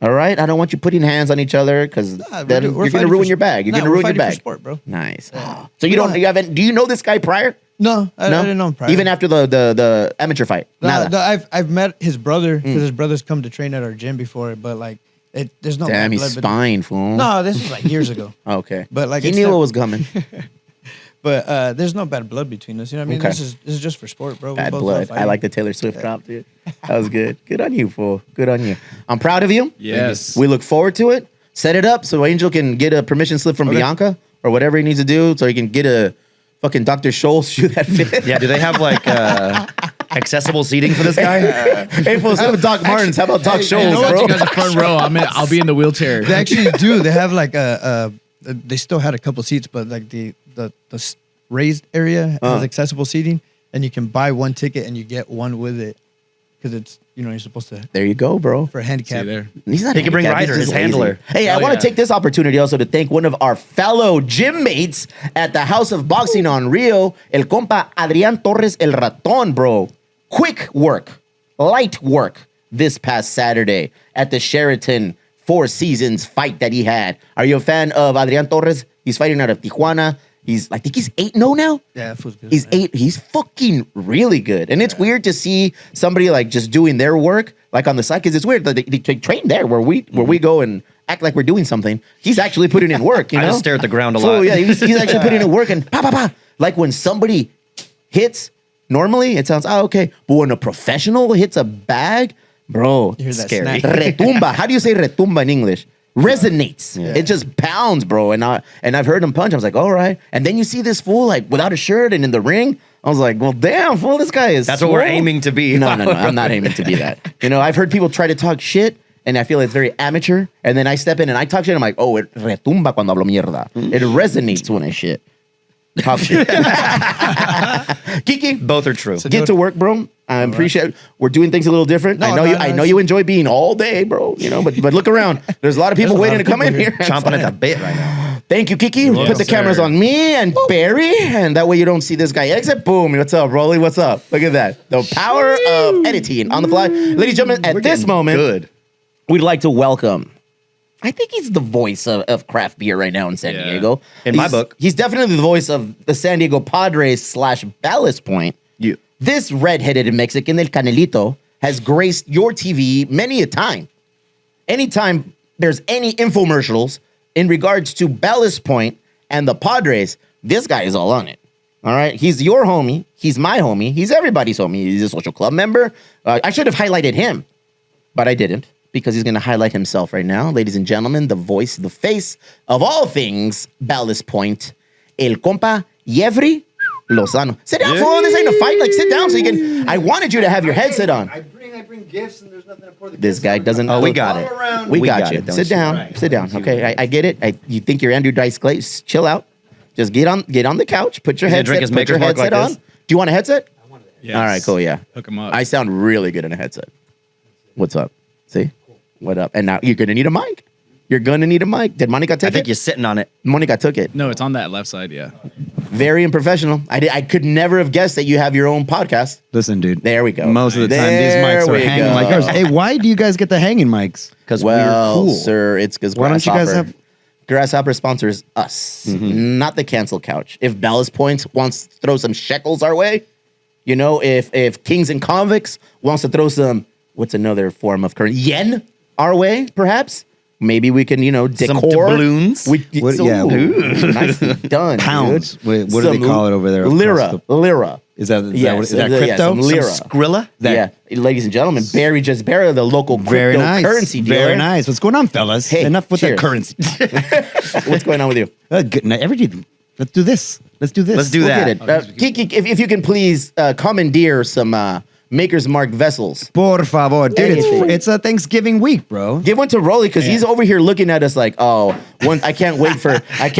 All right, I don't want you putting hands on each other because Nah, then we're you're gonna fighting ruin for- your bag. You're Nah, gonna we're ruin your fighting for bag. sport, bro. Nice. Yeah. So We don't you haven't? Do you know this guy prior? No, I didn't know him prior. Even after the amateur fight. Nada. I've met his brother because his brother's come to train at our gym before, but like there's no Damn, bad he's blood between- spine, fool. No, this was like years ago. Okay. But, like, he it's knew not- what was coming. But there's no bad blood between us. You know what I mean? Okay. This is just for sport, bro. We Bad both blood. love I fighting. like the Taylor Swift drop, dude. That was good. Good on you, fool. Good on you. I'm proud of you. Yes. We look forward to it. Set it up so Angel can get a permission slip from Bianca or whatever he needs to do so he can get a fucking Dr. Scholl's shoe that fit. Yeah, do they have like accessible seating for this guy? Hey, fool, instead of Doc Martens, how about Doc I Scholl's, know bro? you guys are front row. I'll be in the wheelchair. They actually do. They have like they still had a couple seats, but like the raised area has accessible seating, and you can buy one ticket and you get one with it because it's you're supposed to There you go, bro. for a See handicap. there. He's not He can bring handicapped, Ryder, he's his just lazy. handler. Hey, I Oh, want yeah. to take this opportunity also to thank one of our fellow gym mates at the House of Boxing on Rio, el compa Adrián Torres el Ratón, bro. Quick work, light work this past Saturday at the Sheraton Four Seasons fight that he had. Are you a fan of Adrián Torres? He's fighting out of Tijuana. I think he's 8-0 now. Yeah, that feels good. He's man. 8. He's fucking really good. And it's weird to see somebody like just doing their work like on the side because it's weird. They train there where we go and act like we're doing something. He's actually putting in work, you I know? just stare at the ground a So, lot. yeah, he's actually putting in work and pa, pa, pa. Like when somebody hits, normally it sounds, okay. But when a professional hits a bag, bro, You hear that scary. snap. retumba. How do you say retumba in English? Resonates. Yeah. It just pounds, bro. And I've heard him punch. I was like, all right. And then you see this fool like without a shirt and in the ring. I was like, well, damn, fool, this guy is. That's what we're swole. aiming to be. No, I'm not aiming to be that. I've heard people try to talk shit, and I feel it's very amateur. And then I step in and I talk shit. I'm like, oh, it retumba cuando hablo mierda. It resonates when I shit. Talk shit. Kiki, Both are true. get to work, bro. I appreciate. We're doing things a little different. I know you. I know you enjoy being all day, bro. But look around. There's a lot of people There's a lot waiting of to come in people here. Chomping at the bit right now. Thank you, Kiki. Put the cameras sir. on me and Barry, and that way you don't see this guy exit. Boom. What's up, Rolly? What's up? Look at that. The power of editing on the fly. Ladies and gentlemen, at this moment, Good. we'd like to welcome. I think he's the voice of craft beer right now in San Yeah. Diego. In my He's- book. He's definitely the voice of the San Diego Padres / Ballast Point. You. This redheaded Mexican, El Canelito, has graced your TV many a time. Anytime there's any infomercials in regards to Ballast Point and the Padres, this guy is all on it. All right? He's your homie. He's my homie. He's everybody's homie. He's a social club member. I should have highlighted him, but I didn't because he's going to highlight himself right now. Ladies and gentlemen, the voice, the face of all things Ballast Point, El Compa Yevry Lozano. Sit down, fool. This ain't a fight. Like, sit down so you can. I wanted you to have your headset on. I bring gifts and there's nothing to pour the This gifts guy on. doesn't. Oh, we look, got All it. around. We We got got you. it, don't Sit you? down. Right. Sit down. Okay, I get it. You think you're Andrew Dice Clay? Chill out. Just get on the couch. Put your He's gonna headset. drink his Put your Maker's Mark headset like on. this? Do you want a headset? Yes. All right, cool. Yeah, Hook him up. I sound really good in a headset. What's up? See, what up? And now you're gonna need a mic. You're gonna need a mic. Did Monica I take think it? you're sitting on it. Monica took it. No, it's on that left side. Yeah. Very unprofessional. I could never have guessed that you have your own podcast. Listen, dude. There we go. Most of the time, these There mics are we hanging go. like yours. Hey, why do you guys get the hanging mics? Because Well, we're cool. sir, it's because Why don't you guys have? Grasshopper sponsors us, not the cancel couch. If Ballast Point wants to throw some shekels our way, you know, if Kings and Convicts wants to throw some, what's another form of currency? Yen our way, perhaps? Maybe we can, you know, decor. Some doubloons? What- yeah, nicely done, Pounds. dude. Wait, what do they Some call it over there? Lira. Is that Yes, is that yeah, crypto? some lira. Skrilla? Yeah, ladies and gentlemen, Barry the local Very nice. cryptocurrency dealer. Very nice. What's going on, fellas? Hey, Enough with that cheers. currency. What's going on with you? Good night. Let's do this. Let's do this. Let's do We'll that. get it. Kiki, if you can please commandeer some Maker's Mark vessels. Por favor, dude. Anything. It's a Thanksgiving week, bro. Give one to Rolly because he's over here looking at us like, I can't wait for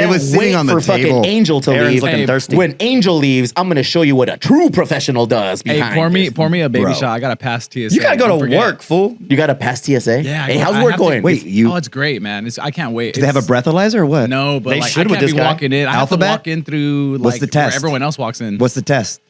was sitting on the for fucking table. Angel to Aaron's leave. looking thirsty. When Angel leaves, I'm gonna show you what a true professional does. Hey, Behind pour me a baby Bro. shot. I gotta pass TSA. You gotta go Don't to forget. work, fool. You got to pass TSA. Yeah. Hey, I how's have work to- going? Wait, you? Oh, it's great, man. I can't wait. Do they have a breathalyzer or what? No, but They like, should I with can't this be guy. walking in. I have Alphabet? to walk in through like What's the test? where everyone else walks in. What's the test?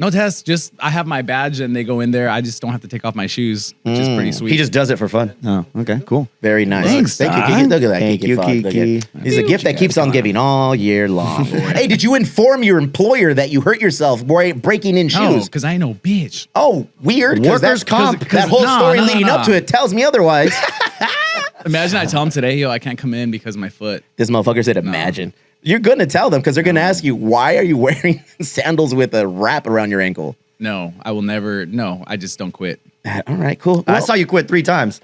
No test. Just I have my badge and they go in there. I just don't have to take off my shoes, which is pretty sweet. He just does it for fun. Oh, okay, cool. Very nice. Thanks, Thank you, Don. Kiki. Look at that, Thank Kiki. you, Fuck, look at Kiki. it. He's a gift that keeps on giving all year long. Hey, did you inform your employer that you hurt yourself breaking in no, shoes? because I ain't no bitch. Oh, weird. 'cause Workers' that- comp. 'cause that whole Nah, story nah, leading nah. up to it tells me otherwise. Imagine I tell him today, yo, I can't come in because of my foot. This motherfucker said, imagine. You're going to tell them because they're going to ask you, why are you wearing sandals with a wrap around your ankle? No, I will never. No, I just don't quit. All right, cool. I saw you quit 3 times.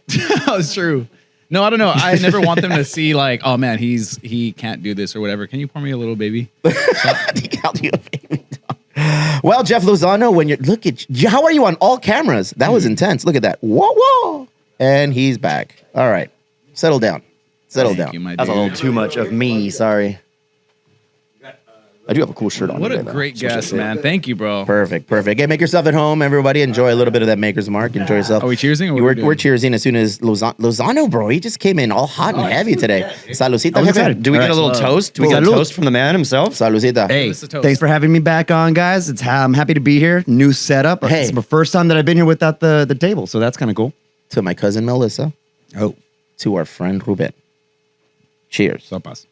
That's true. No, I don't know. I never want them to see like, oh man, he can't do this or whatever. Can you pour me a little baby? I'll do a baby dog. Well, Jeff Lozano, when you're look at how are you on all cameras? That was intense. Look at that. Whoa, whoa. And he's back. All right. Settle down. Settle Thank down. you, my That's a dude. little too much of me. Sorry. I do have a cool shirt on. What a today, though. great Switch guest, it. man. Thank you, bro. Perfect. Hey, make yourself at home, everybody. Enjoy a little bit of that Maker's Mark. Enjoy yourself. Are we cheersing or what are we We're doing? cheersing as soon as Lozano, bro. He just came in all hot and heavy today. Saludcita. I'm jefe. excited. Do we get a All little right. toast? Do we get a Salud. toast from the man himself? Saludcita. Hey, Mr. Toast. thanks for having me back on, guys. I'm happy to be here. New setup. Hey. It's my first time that I've been here without the table, so that's kind of cool. To my cousin Melissa. Oh, To our friend Ruben. Cheers. sopas.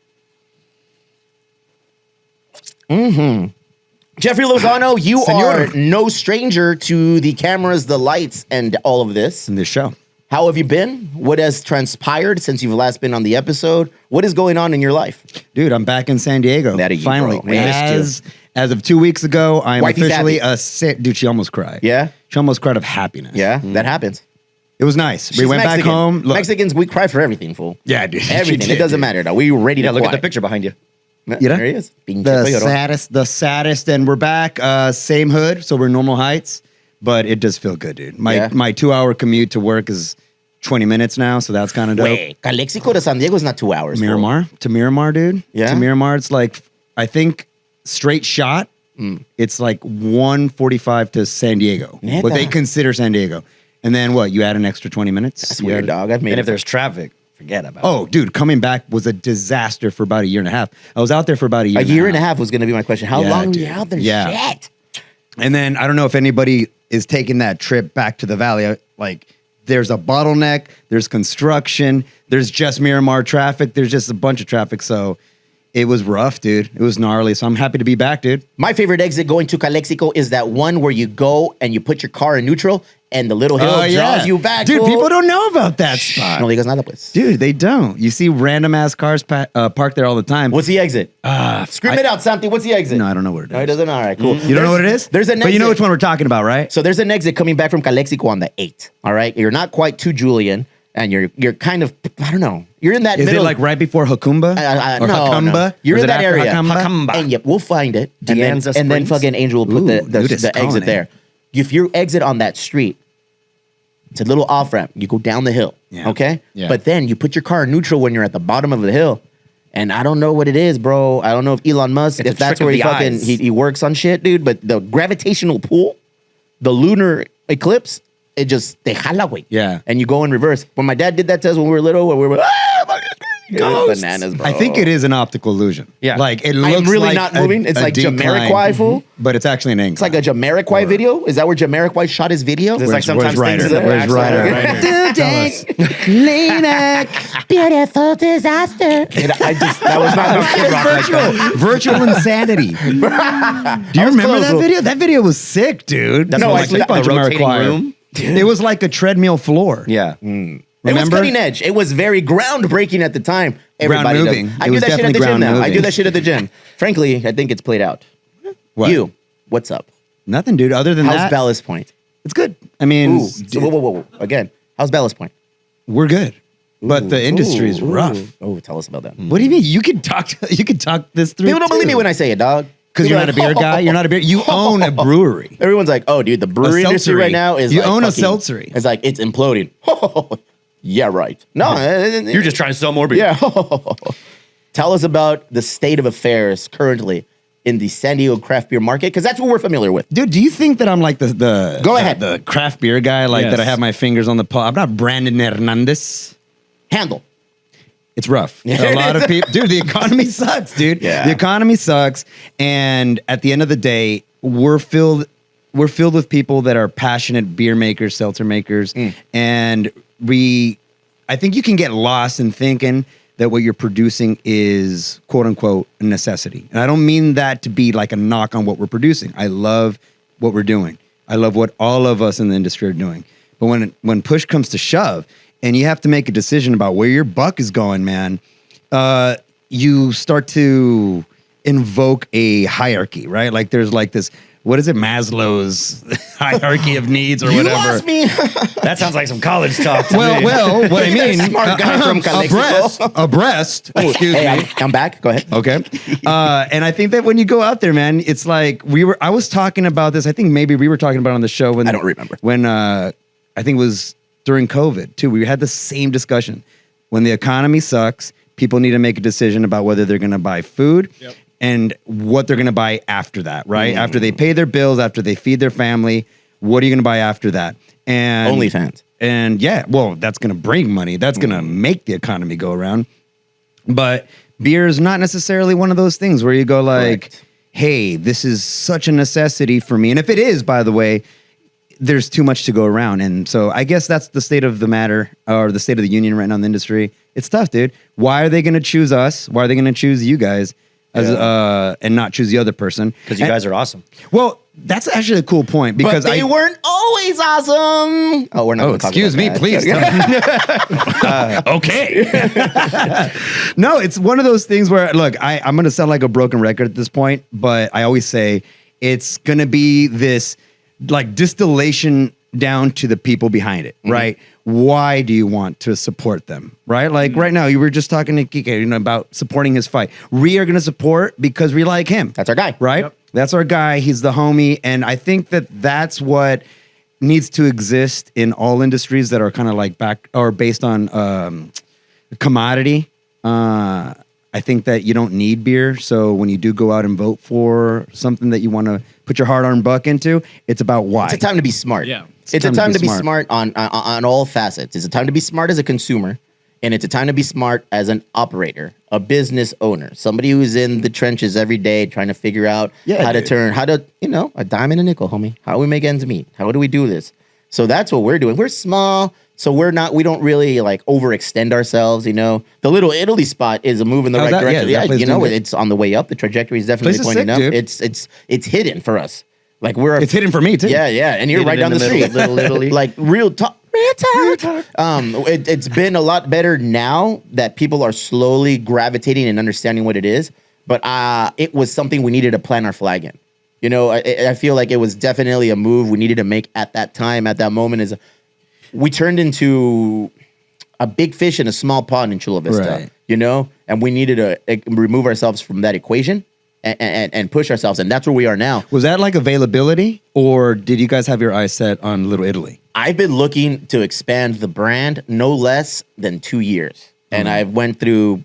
Jeffrey Lozano, you Senor. are no stranger to the cameras, the lights, and all of this. In this show. How have you been? What has transpired since you've last been on the episode? What is going on in your life? Dude, I'm back in San Diego. That of you, Finally. bro. We missed As of 2 weeks ago, I am Wifey's officially happy. dude, she almost cried. Yeah? She almost cried of happiness. Yeah, that happens. It was nice. She's we went Mexican. back home. Look, Mexicans, we cry for everything, fool. yeah, dude. Everything. She It doesn't did. matter, though. We were ready Yeah, to look fly. at the picture behind you. You know? There he is. Pinche The Toyota. saddest, and we're back. Same hood, so we're normal heights, but it does feel good, dude. Yeah. My 2-hour commute to work is 20 minutes now, so that's kind of dope. Wait, Calexico to San Diego is not 2 hours. fool. Miramar to Miramar, dude. Yeah? To Miramar, it's like I think straight shot. It's like 1:45 to San Diego, Neta. what they consider San Diego, and then what? You add an extra 20 minutes. That's You weird, add- dog. I've made And it. if there's traffic, forget about it. Oh, dude, coming back was a disaster for about a year and a half. I was out there for about a year. a year and a half was going to be my question. How Yeah, long were dude. you out there? Yeah. Shit. And then I don't know if anybody is taking that trip back to the valley. Like, there's a bottleneck, there's construction, there's just Miramar traffic, there's just a bunch of traffic. So it was rough, dude. It was gnarly. So I'm happy to be back, dude. My favorite exit going to Calexico is that one where you go and you put your car in neutral and the little hill draws you back. Dude, fool. people don't know about that spot. No digas nada, pues. Dude, they don't. You see random ass cars parked there all the time. What's the exit? Scream it out, Santi. What's the exit? No, I don't know what it is. No, he doesn't. All right, cool. You don't know what it is? There's an exit. But you know which one we're talking about, right? So there's an exit coming back from Calexico on the 8th. All right, you're not quite to Julian, and you're kind of I don't know. You're in that Is middle. it like right before Hakumba? no, or Hakumba? no. You're Or is in it that after area. Hakumba? And yep, we'll find it. And then, Dianza and then Springs? fucking Angel will put Ooh, the nudist exit colony. there. If you exit on that street, it's a little off ramp. You go down the hill. Yeah. Okay? Yeah. But then you put your car in neutral when you're at the bottom of the hill. And I don't know what it is, bro. I don't know if Elon Musk, It's if a that's trick where of he the fucking eyes. he works on shit, dude. But the gravitational pull, the lunar eclipse, it just they jala, güey. Yeah. And you go in reverse. When my dad did that to us when we were little, when we were Bananas, bro. I think it is an optical illusion. Yeah. Like it looks I'm really like not moving. It's a like decline, Jamiroquai, fool. but it's actually an incline. It's like a Jamiroquai video. Is that where Jamiroquai shot his video? There's like Where's sometimes things in the Ryder? Where's back. Ryder? Beautiful disaster. That was not Virtual insanity. Do you remember close, that bro. video? That video was sick, dude. That's No, what I like sleep the on rotating Jamiroquai. room. It was like a treadmill floor. Yeah. It was Remember? cutting edge. It was very groundbreaking at the time. Everybody knows. moving. I It do was that shit at definitely the gym ground now. I do moving. that shit at the gym. Frankly, I think it's played out. What? You, what's up? Nothing, dude. Other than How's that, Ballast Point? it's good. I mean, Ooh. So, whoa. Again, how's Ballast Point? we're good, but the industry is Ooh. rough. Oh, tell us about that. What do you mean? You can talk. You can talk this through. People don't believe me when I say it, dog. because you're not People a are beer like, guy. You're not a beer. You own a brewery. Everyone's like, oh, dude, the brewery industry seltzery. right now is You like own a fucking- seltzery. It's like, it's imploding. Yeah, right. No, You're just trying to sell more beer. Yeah. Tell us about the state of affairs currently in the San Diego craft beer market, because that's what we're familiar with. Dude, do you think that I'm like the Go ahead. the craft beer guy, like Yes. that I have my fingers on the pulse? I'm not Brandon Hernandez. Handle. It's rough. A lot of people, dude, the economy sucks, dude. Yeah. The economy sucks. And at the end of the day, we're filled with people that are passionate beer makers, seltzer makers. And I think you can get lost in thinking that what you're producing is quote unquote a necessity. And I don't mean that to be like a knock on what we're producing. I love what we're doing. I love what all of us in the industry are doing. But when push comes to shove and you have to make a decision about where your buck is going, man, you start to invoke a hierarchy, right? Like there's like this, what is it? Maslow's hierarchy of needs or You whatever. lost me. That sounds like some college talk to me. Well, what I mean, Smart guy from Calexico. abreast, excuse Hey, me. I'm back. Go ahead. Okay. And I think that when you go out there, man, it's like I was talking about this. I think maybe we were talking about it on the show when I don't remember. When I think it was during COVID too. We had the same discussion. When the economy sucks, people need to make a decision about whether they're going to buy food and what they're going to buy after that, right? After they pay their bills, after they feed their family, what are you going to buy after that? And OnlyFans. And yeah, well, that's going to bring money. That's going to make the economy go around. But beer is not necessarily one of those things where you go like, Correct. hey, this is such a necessity for me. And if it is, by the way, there's too much to go around. And so I guess that's the state of the matter or the state of the union right now in the industry. It's tough, dude. Why are they going to choose us? Why are they going to choose you guys as and not choose the other person? Because you guys are awesome. Well, that's actually a cool point because But they weren't always awesome. Oh, we're not. Oh, gonna talk excuse about me, that. please. Okay. No, it's one of those things where, look, I'm going to sound like a broken record at this point, but I always say it's going to be this like distillation down to the people behind it, right? Why do you want to support them, right? Like right now, you were just talking to Kike, about supporting his fight. We are going to support because we like him. That's our guy. Right? Yep. That's our guy. He's the homie. And I think that that's what needs to exist in all industries that are kind of like back or based on commodity. I think that you don't need beer. So when you do go out and vote for something that you want to put your hard-earned buck into, it's about why. It's a time to be smart. Yeah. It's a time to be smart on all facets. It's a time to be smart as a consumer, and it's a time to be smart as an operator, a business owner, somebody who's in the trenches every day trying to figure out how to a dime and a nickel, homie. How do we make ends meet? How do we do this? So that's what we're doing. We're small, so we don't really like overextend ourselves. The Little Italy spot is a move in the How's right that? Yeah, direction. that Yeah, place doing good. it's on the way up. The trajectory is definitely Place is pointing sick, up. dude. It's hidden for us. Like It's hidden for me too. Yeah, and you're Hidden right down in the the middle street. of Little Italy. Like real talk. It's been a lot better now that people are slowly gravitating and understanding what it is. But it was something we needed to plant our flag in. I feel like it was definitely a move we needed to make at that time, at that moment. We turned into a big fish in a small pond in Chula Vista, Right. and we needed to remove ourselves from that equation and push ourselves. And that's where we are now. Was that like availability, or did you guys have your eyes set on Little Italy? I've been looking to expand the brand no less than 2 years. And I went through,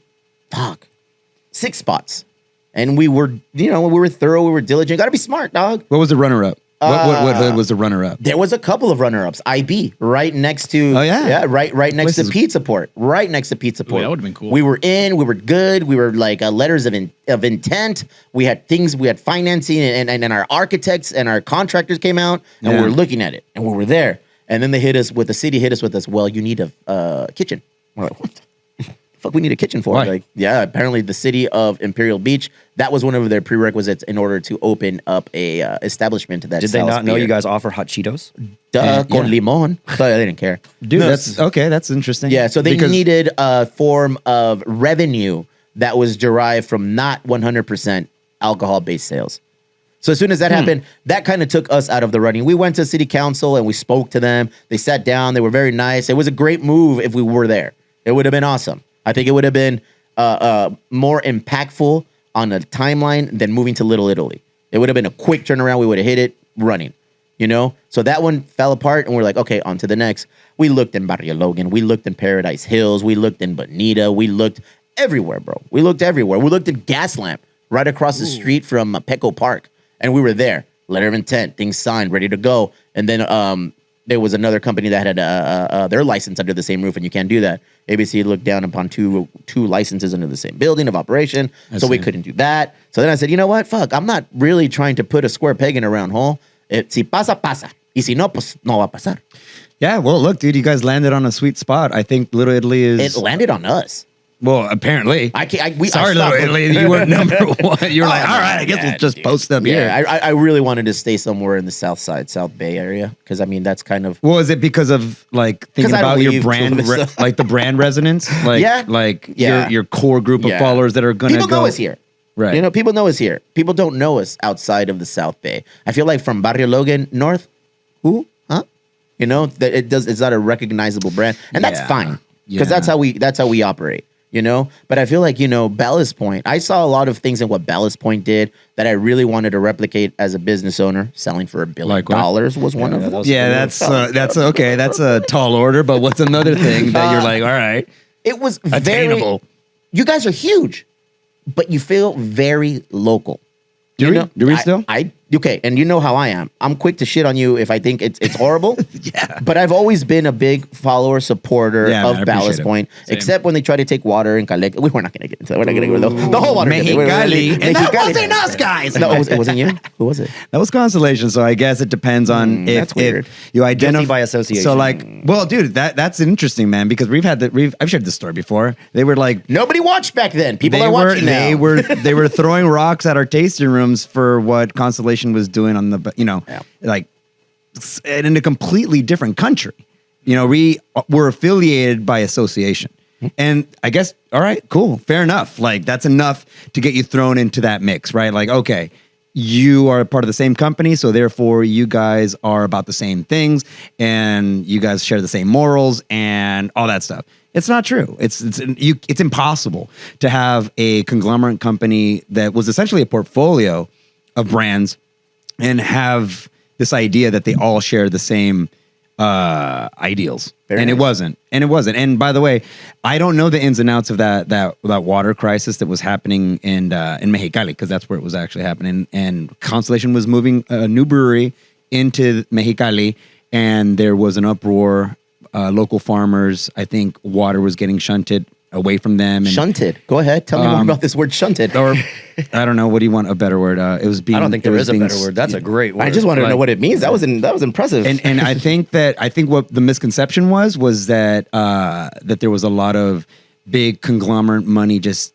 6 spots. And we were, we were thorough, we were diligent. Got to be smart, dog. What was the runner-up? What hood was the runner-up? There was a couple of runner-ups. IB right next to. Oh, yeah. right next Places- to Pizza Port. Right next to Pizza Port. that would've been cool. We were in. We were good. We were like letters of intent. We had things. We had financing, and our architects and our contractors came out, and we Yeah. were looking at it, and we were there. And then the city hit us with this. Well, you need a kitchen. We're like, what? Fuck, we need a kitchen for? Why? Like, yeah, apparently the city of Imperial Beach, that was one of their prerequisites in order to open up a establishment that Did they sells not know beer. you guys offer hot Cheetos? Duh, con yeah. limon. But they didn't care. Dude, No, that's okay. That's interesting. yeah, so they Because- needed a form of revenue that was derived from not 100% alcohol-based sales. So as soon as that happened, that kind of took us out of the running. We went to city council and we spoke to them. They sat down. They were very nice. It was a great move if we were there. It would have been awesome. I think it would have been more impactful on a timeline than moving to Little Italy. It would have been a quick turnaround. We would have hit it running, you know? So that one fell apart and we're like, okay, on to the next. We looked in Barrio Logan. We looked in Paradise Hills. We looked in Bonita. We looked everywhere, bro. We looked everywhere. We looked in Gaslamp right across the street from Petco Park. And we were there. Letter of intent, things signed, ready to go. And then there was another company that had their license under the same roof, and you can't do that. ABC looked down upon two licenses under the same building of operation, so we couldn't do that. So then I said, you know what? Fuck, I'm not really trying to put a square peg in a round hole. Si pasa, pasa. Y si no, pues no va a pasar. Yeah, well, look, dude, you guys landed on a sweet spot. I think Little Italy is. It landed on us. Well, apparently. I Sorry, Little stopped- Italy, you were number one. You were like, all right, I guess Yeah, we'll just dude. post up Yeah, here. I really wanted to stay somewhere in the South Side, South Bay area, because I mean that's kind of Well, is it because of like thinking 'Cause I don't about your leave brand, Chula Vista. like the brand resonance, like Yeah. your core group of Yeah. followers that are gonna people go know us here. Right. You know, people know us here. People don't know us outside of the South Bay. I feel like from Barrio Logan north, who? Huh? You know, that it's not a recognizable brand. And that's Yeah. fine. Yeah. Because that's how we operate. You know, but I feel like, you know, Ballast Point, I saw a lot of things in what Ballast Point did that I really wanted to replicate as a business owner. Selling for $1 billion Like what? was one of them. Yeah, that's okay. That's a tall order, but what's another thing that you're like, all right, It was attainable? You guys are huge, but you feel very local. Do we? Do we I- still? Okay, and you know how I am. I'm quick to shit on you if I think it's horrible. Yeah. But I've always been a big follower, supporter Yeah, man, I of appreciate Ballast it. Point, Same. except when they try to take water in Calec. We're not going to get into that. We're not going to go into the whole water. Mexicali. And that Mexicali. wasn't us, guys. No, it wasn't you. Who was it? That was Constellation, so I guess it depends on that's weird. if you identify by association. So like, well, dude, that's interesting, man, because I've shared this story before. They were like, Nobody watched back then. People they are were watching now. they were throwing rocks at our tasting rooms for what Constellation was doing on the, you know, Yeah. like in a completely different country. You know, we were affiliated by association. And I guess, all right, cool, fair enough. Like that's enough to get you thrown into that mix, right? Like, okay, you are a part of the same company, so therefore you guys are about the same things and you guys share the same morals and all that stuff. It's not true. It's impossible to have a conglomerate company that was essentially a portfolio of brands and have this idea that they all share the same ideals. Very and nice. it wasn't. And by the way, I don't know the ins and outs of that water crisis that was happening in Mexicali, because that's where it was actually happening. And Constellation was moving a new brewery into Mexicali, and there was an uproar. Local farmers, I think water was getting shunted away from them. And, Shunted. Go ahead. Tell me more about this word shunted. or I don't know. What do you want a better word? It was being. I don't think it there was is a being better word. That's a great word. I just wanted to know Like- what it means. That was impressive. And I think what the misconception was that that there was a lot of big conglomerate money just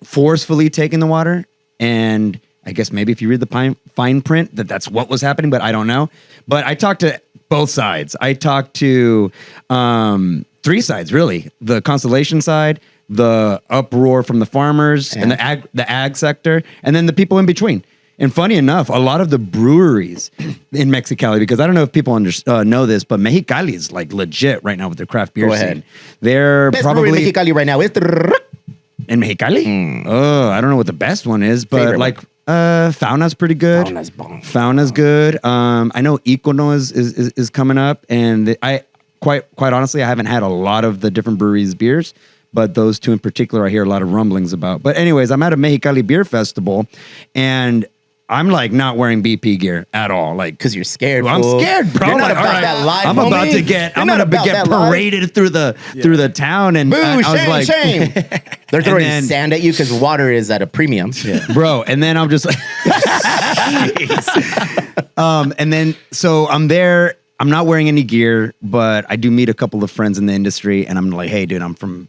forcefully taking the water, and I guess maybe if you read the fine print that's what was happening, but I don't know. But I talked to both sides. I talked to three sides really: the Constellation side, the uproar from the farmers, and the ag sector, and then the people in between. And funny enough, a lot of the breweries in Mexicali, because I don't know if people know this, but Mexicali is like legit right now with their craft beer Go scene. ahead. They're Best brewery probably in Mexicali right now is in Mexicali. Oh, I don't know what the best one is, but Favorite like Fauna's pretty good. Fauna's bomb. Fauna's good. I know Icono is coming up, and I quite honestly I haven't had a lot of the different breweries' beers, but those two in particular I hear a lot of rumblings about. But anyways, I'm at a Mexicali beer festival, and I'm like not wearing BP gear at all. Like, Because you're scared. I'm fool. scared, bro. You're not Like, about all right, that life. I'm about to get. I'm gonna get paraded through the town, and Boo! I was Shame! like, Shame! They're throwing then- sand at you because water is at a premium. bro. And then I'm just like, and then so I'm there. I'm not wearing any gear, but I do meet a couple of friends in the industry, and I'm like, hey, dude, I'm from.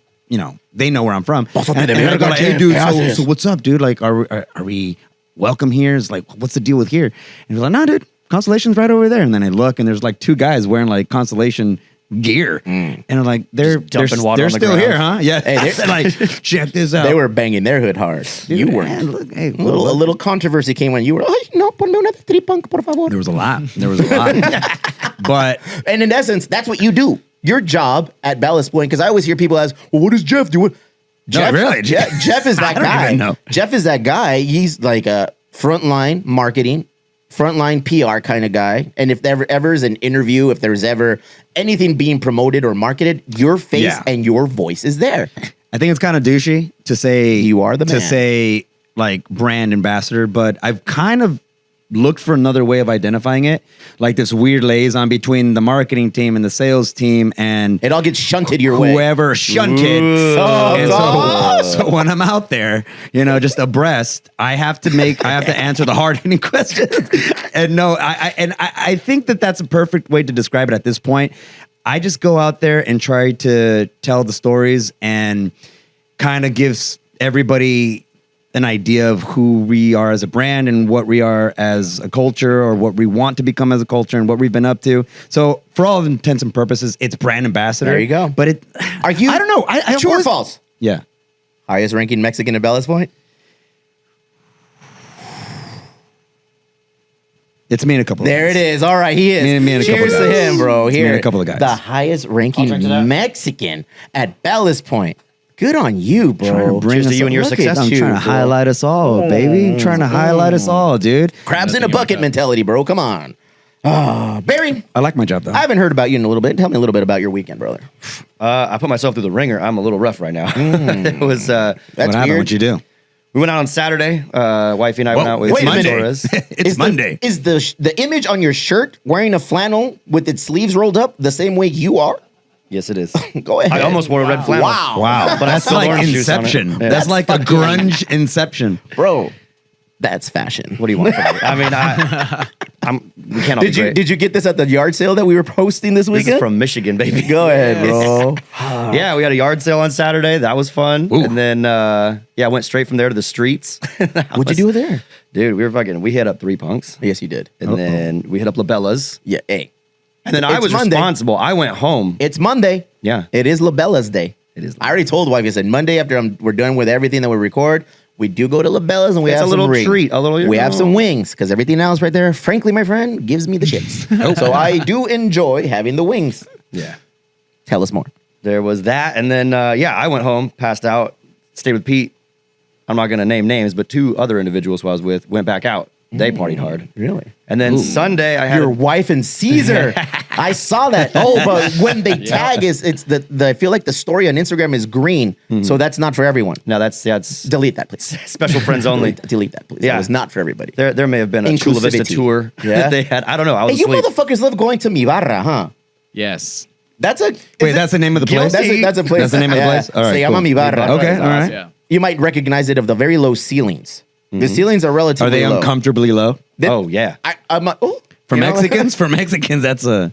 They know where I'm from. And I go like, hey, dude, so what's up, dude? Like, are we welcome here? It's like, what's the deal with here? And he's like, no, dude, Constellation's right over there. And then I look, and there's like two guys wearing like Constellation gear, and I'm like, they're dumping water they're on the still ground. here, huh? Yeah. Hey, They're like, check this out. They were banging their hood hard. You Man, weren't. look, hey, A little controversy came when you were, ay, no, ponme una tripunk, por favor. There was a lot. But And in essence, that's what you do. Your job at Ballast Point, because I always hear people ask, well, what does Jeff do? really? Jeff is that I don't guy. even know. Jeff is that guy. He's like a frontline marketing, frontline PR kind of guy. And if there ever is an interview, if there's ever anything being promoted or marketed, your face Yeah. and your voice is there. I think it's kind of douchey to say You are the to man. say like brand ambassador, but I've kind of looked for another way of identifying it, like this weird liaison between the marketing team and the sales team and It all gets shunted your way. whoever shunted. And so when I'm out there, just abreast, I have to answer the hard hitting questions. And no, I think that's a perfect way to describe it at this point. I just go out there and try to tell the stories and kind of gives everybody an idea of who we are as a brand and what we are as a culture or what we want to become as a culture and what we've been up to. So for all intents and purposes, it's brand ambassador. There you go. But Are you? I don't know. I True or always- false? Yeah. Highest ranking Mexican at Ballast Point? It's me and a couple There of it is. All right, he is. Me and a couple Cheers to guys. him, bro. It's me Here, and a couple of guys. The highest ranking drink to that. Mexican at Ballast Point. Good on you, bro. Trying to bring Cheers to us you up. and your Look at- success. I'm Cheers, trying to bro. highlight us all, baby. I'm trying to highlight us all, dude. Crabs in a Nothing bucket like that. mentality, bro. Come on. Barry, I like my job though. I haven't heard about you in a little bit. Tell me a little bit about your weekend, brother. I put myself through the ringer. I'm a little rough right now. It was. That's what happened? weird. What'd you do? We went out on Saturday. Wifey and I went out with wait a Monday. minute. It's Is Monday. the image on your shirt wearing a flannel with its sleeves rolled up the same way you are? Yes, it is. Go ahead. I almost wore a red flannel. Wow. Wow, But I that's still like orange juice on it. Inception. Yeah. That's like a grunge Inception. Bro, that's fashion. What do you want from me? I mean, we can't all be great. Did you get this at the yard sale that we were posting this This weekend? is from Michigan, baby. Go ahead, bro. Yeah, we had a yard sale on Saturday. That was fun. Ooh. And then, I went straight from there to the streets. What'd you do there? Dude, we hit up Three Punks. Yes, you did. And then we hit up Labellas. Yeah, hey. And then I It's was Monday. responsible. I went home. It's Monday. Yeah. It is Labella's day. It is. I already told wife, I said, Monday after we're done with everything that we record, we do go to Labella's and we It's have a some little rings. treat, a little- We have some wings because everything else right there, frankly, my friend, gives me the shits. So I do enjoy having the wings. Yeah. Tell us more. There was that. And then, I went home, passed out, stayed with Pete. I'm not going to name names, but two other individuals who I was with went back out. They partied hard. Really? And then Sunday, I had Your wife and Caesar. I saw that. Oh, but when they tag it's the I feel like the story on Instagram is green, so that's not for everyone. No, that's Delete that, please. special friends only. Delete that, please. Yeah. That was not for everybody. There may have been a Chula Vista Inclusivity. tour Yeah? that they had. I don't know. I Hey, was you asleep. motherfuckers love going to Mi Barra, huh? Yes. That's a Wait, that's the name of the place? That's a place. That's the name of the place? All right, Se llama cool. Mi Barra. Okay, all right. Yeah. You might recognize it of the very low ceilings. The ceilings are relatively Are they low. uncomfortably low? Oh, yeah. For you know? Mexicans? For Mexicans, that's a...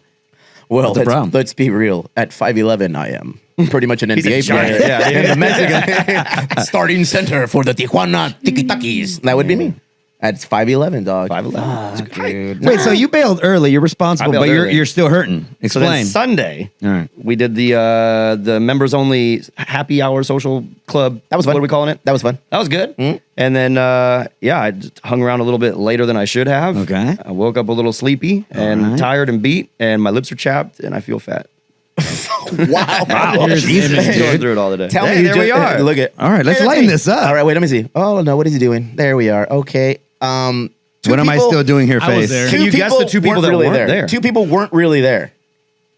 Well, What's the problem? let's be real. At 5'11", I am pretty much an NBA giant. player. Yeah, And the Mexican starting center for the Tijuana Tiki-Takis. That would be me. That's 5'11", dog. 5'11". Dude. Wait, so you bailed early. You're responsible, I bailed but early. you're still hurting. So then Explain. Sunday, All right. we did the members only happy hour social club. That was fun. What are we calling it? That was fun. That was good. And then, I just hung around a little bit later than I should have. Okay. I woke up a little sleepy and right. tired and beat, and my lips are chapped, and I feel fat. Wow. Jesus, Going through it all today. Tell Hey, me there we are. Look at. All right, let's Hey, lighten me. this up. All right, wait, let me see. Oh, no, what is he doing? There we are. Okay. What am I still doing here, I was face? there. Can you guess the two people that weren't there? Two people weren't really there.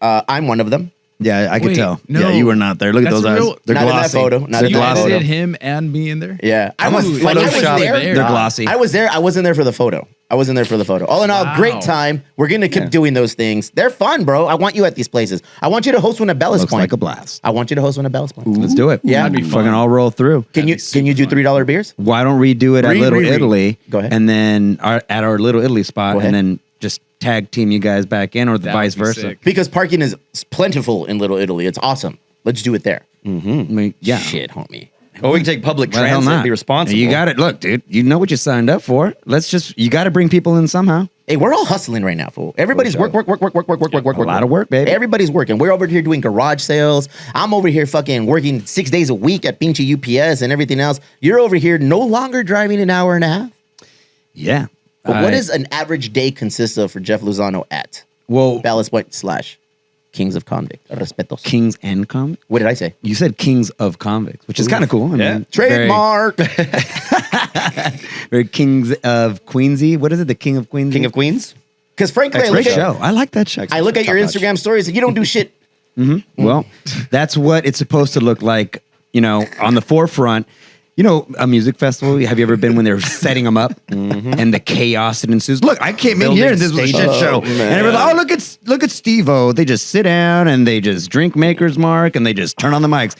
I'm one of them. Yeah, I could Wait, tell. no. Yeah, you were not there. Look at That's those eyes. real- They're Not in that glossy. photo. Not They're in that glossy. photo. Did him and me in there? Yeah, I was Ooh, like, I was Photoshop there. there. They're glossy. I was there. I wasn't there for the photo. I wasn't there for the photo. All in all, Wow. great time. We're gonna keep doing those things. They're fun, bro. I want you at these places. I want you to host one at Ballast Looks Point. like a blast. I want you to host one at Ballast Point. Let's do it. Yeah. That'd be Fucking fun. all roll through. Can you do $3 beers? Why don't we do it at Little Italy? Go ahead. And then at our Little Italy spot, Go ahead. and then just tag team you guys back in, or the That vice would be versa. sick. Because parking is plentiful in Little Italy. It's awesome. Let's do it there. I mean, yeah. Shit, homie. Or we can take public Why the hell transit and not? be responsible. You got it. Look, dude, you know what you signed up for. You got to bring people in somehow. Hey, we're all hustling right now, fool. Everybody's work. A lot of work, baby. Everybody's working. We're over here doing garage sales. I'm over here fucking working 6 days a week at pinche UPS and everything else. You're over here no longer driving an hour and a half. Yeah. But what does an average day consist of for Jeff Lozano at Well, Ballast Point / Kings of Convict? Respetos. Kings and convicts? What did I say? You said Kings of Convicts, which is kind of cool. I Yeah. mean, Trademark. Very Kings of Queensy. What is it? The King of Queensy? King of Queens. Because frankly, I Great look, show. I like that show. I look at your Top notch. Instagram stories and you don't do shit. Well, that's what it's supposed to look like, on the forefront. A music festival. Have you ever been when they're setting them up and the chaos that ensues? Look, I came in here and this was a shit show. And everyone's like, look at Steve-O. They just sit down and they just drink Maker's Mark and they just turn on the mics.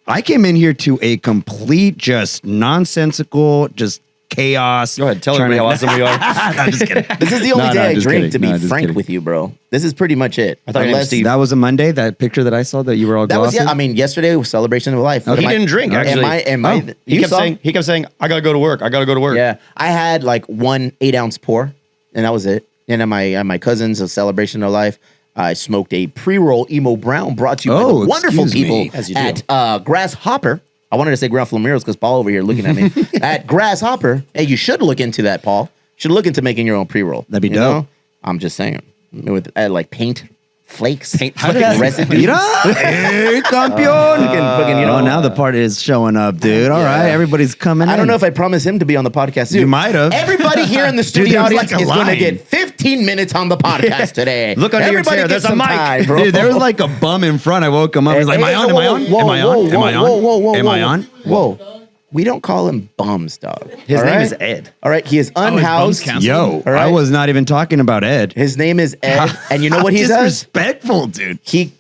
I came in here to a complete, just nonsensical, just chaos. Go ahead, tell everybody how awesome we are. No, I'm just kidding. This is the only No, day I just drink, kidding. to be No, just frank kidding. with you, bro. This is pretty much it. I thought your name was Steve. That was a Monday, that picture that I saw that you were all That was, glossy? yeah. I mean, yesterday was celebration of life. Okay. He didn't drink, actually. Am I? Oh, He you kept saw? saying, I gotta go to work. I gotta go to work. Yeah, I had like 1 8-ounce pour, and that was it. And at my cousin's celebration of life, I smoked a pre-roll emo brown brought to you by Oh, the wonderful excuse me. people As you do. at Grasshopper. I wanted to say Ground Flameros because Paul over here looking at me at Grasshopper. Hey, you should look into that, Paul. Should look into making your own pre-roll. That'd be You dope. know? I'm just saying, with like paint flakes, How did I- residue. Mira, hey, campeón. Oh, now the party is showing up, dude. All right, everybody's coming in. I don't know if I promised him to be on the podcast. You might have. Everybody here in the Dude, studio there was audience like a is going to line. get 15 minutes on the podcast today. Look under your Everybody chair. get There's a some mic. time, bro. Dude, there was like a bum in front. I woke him up. He's like, am I on? Am I on? Am I on? Am I on? Am I on? Whoa. We don't call him bums, dog. His All name right? is Ed. All right. He is his bums unhoused. count. Yo, All right. I was not even talking about Ed. His name is Ed. And you know what he does? Disrespectful, dude. He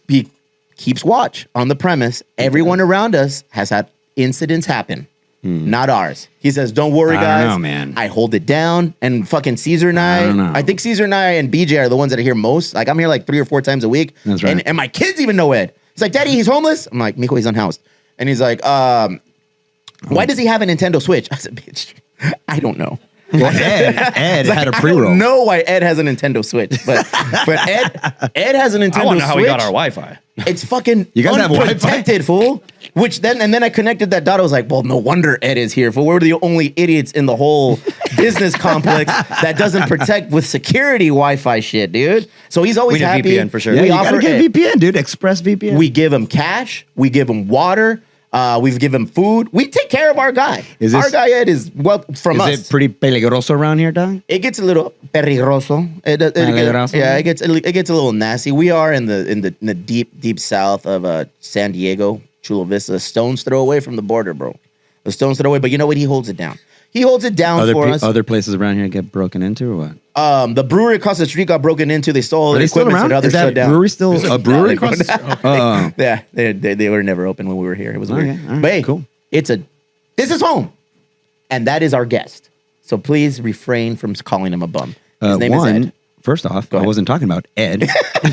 keeps watch on the premise. Everyone around us has had incidents happen. Not ours. He says, "Don't worry, I don't guys. know, man. I hold it down." And fucking Caesar and don't know. I think Caesar and I and BJ are the ones that are here most. Like I'm here like 3 or 4 times a week. That's right. And my kids even know Ed. He's like, "Daddy, he's homeless." I'm like, "Miko, he's unhoused." And he's like, "Why does he have a Nintendo Switch?" I said, "Bitch, I don't know." Well, Ed had a I pre-roll. don't know why Ed has a Nintendo Switch, but Ed has a Nintendo Switch. I want to know how we got our Wi-Fi. It's fucking You guys have Wi-Fi? unprotected, fool. Then I connected that dot. I was like, well, no wonder Ed is here, fool. We're the only idiots in the whole business complex that doesn't protect with security Wi-Fi shit, dude. So he's always We need happy. VPN for sure. Yeah, We you offer gotta get it. VPN, dude. Express VPN. We give him cash. We give him water. We've given him food. We take care of our guy. Is Our this- guy Ed is from us. Is it pretty peligroso around here, dog? It gets a little peligroso. Peligroso? It gets a little nasty. We are in the deep south of San Diego, Chula Vista, stone's throw away from the border, bro. A stone's throw away. But you know what? He holds it down. He holds it down for us. Other places around here get broken into or what? The brewery across the street got broken into. They stole all Are the they still equipment, so around? now they're Is that shut down. brewery still a brewery? across the street? Oh, Yeah, they were never open when we were here. It was weird. Okay, all right, But hey, cool. this is home, and that is our guest. So please refrain from calling him a bum. His name is Ed. First off, I ahead. wasn't talking about Ed.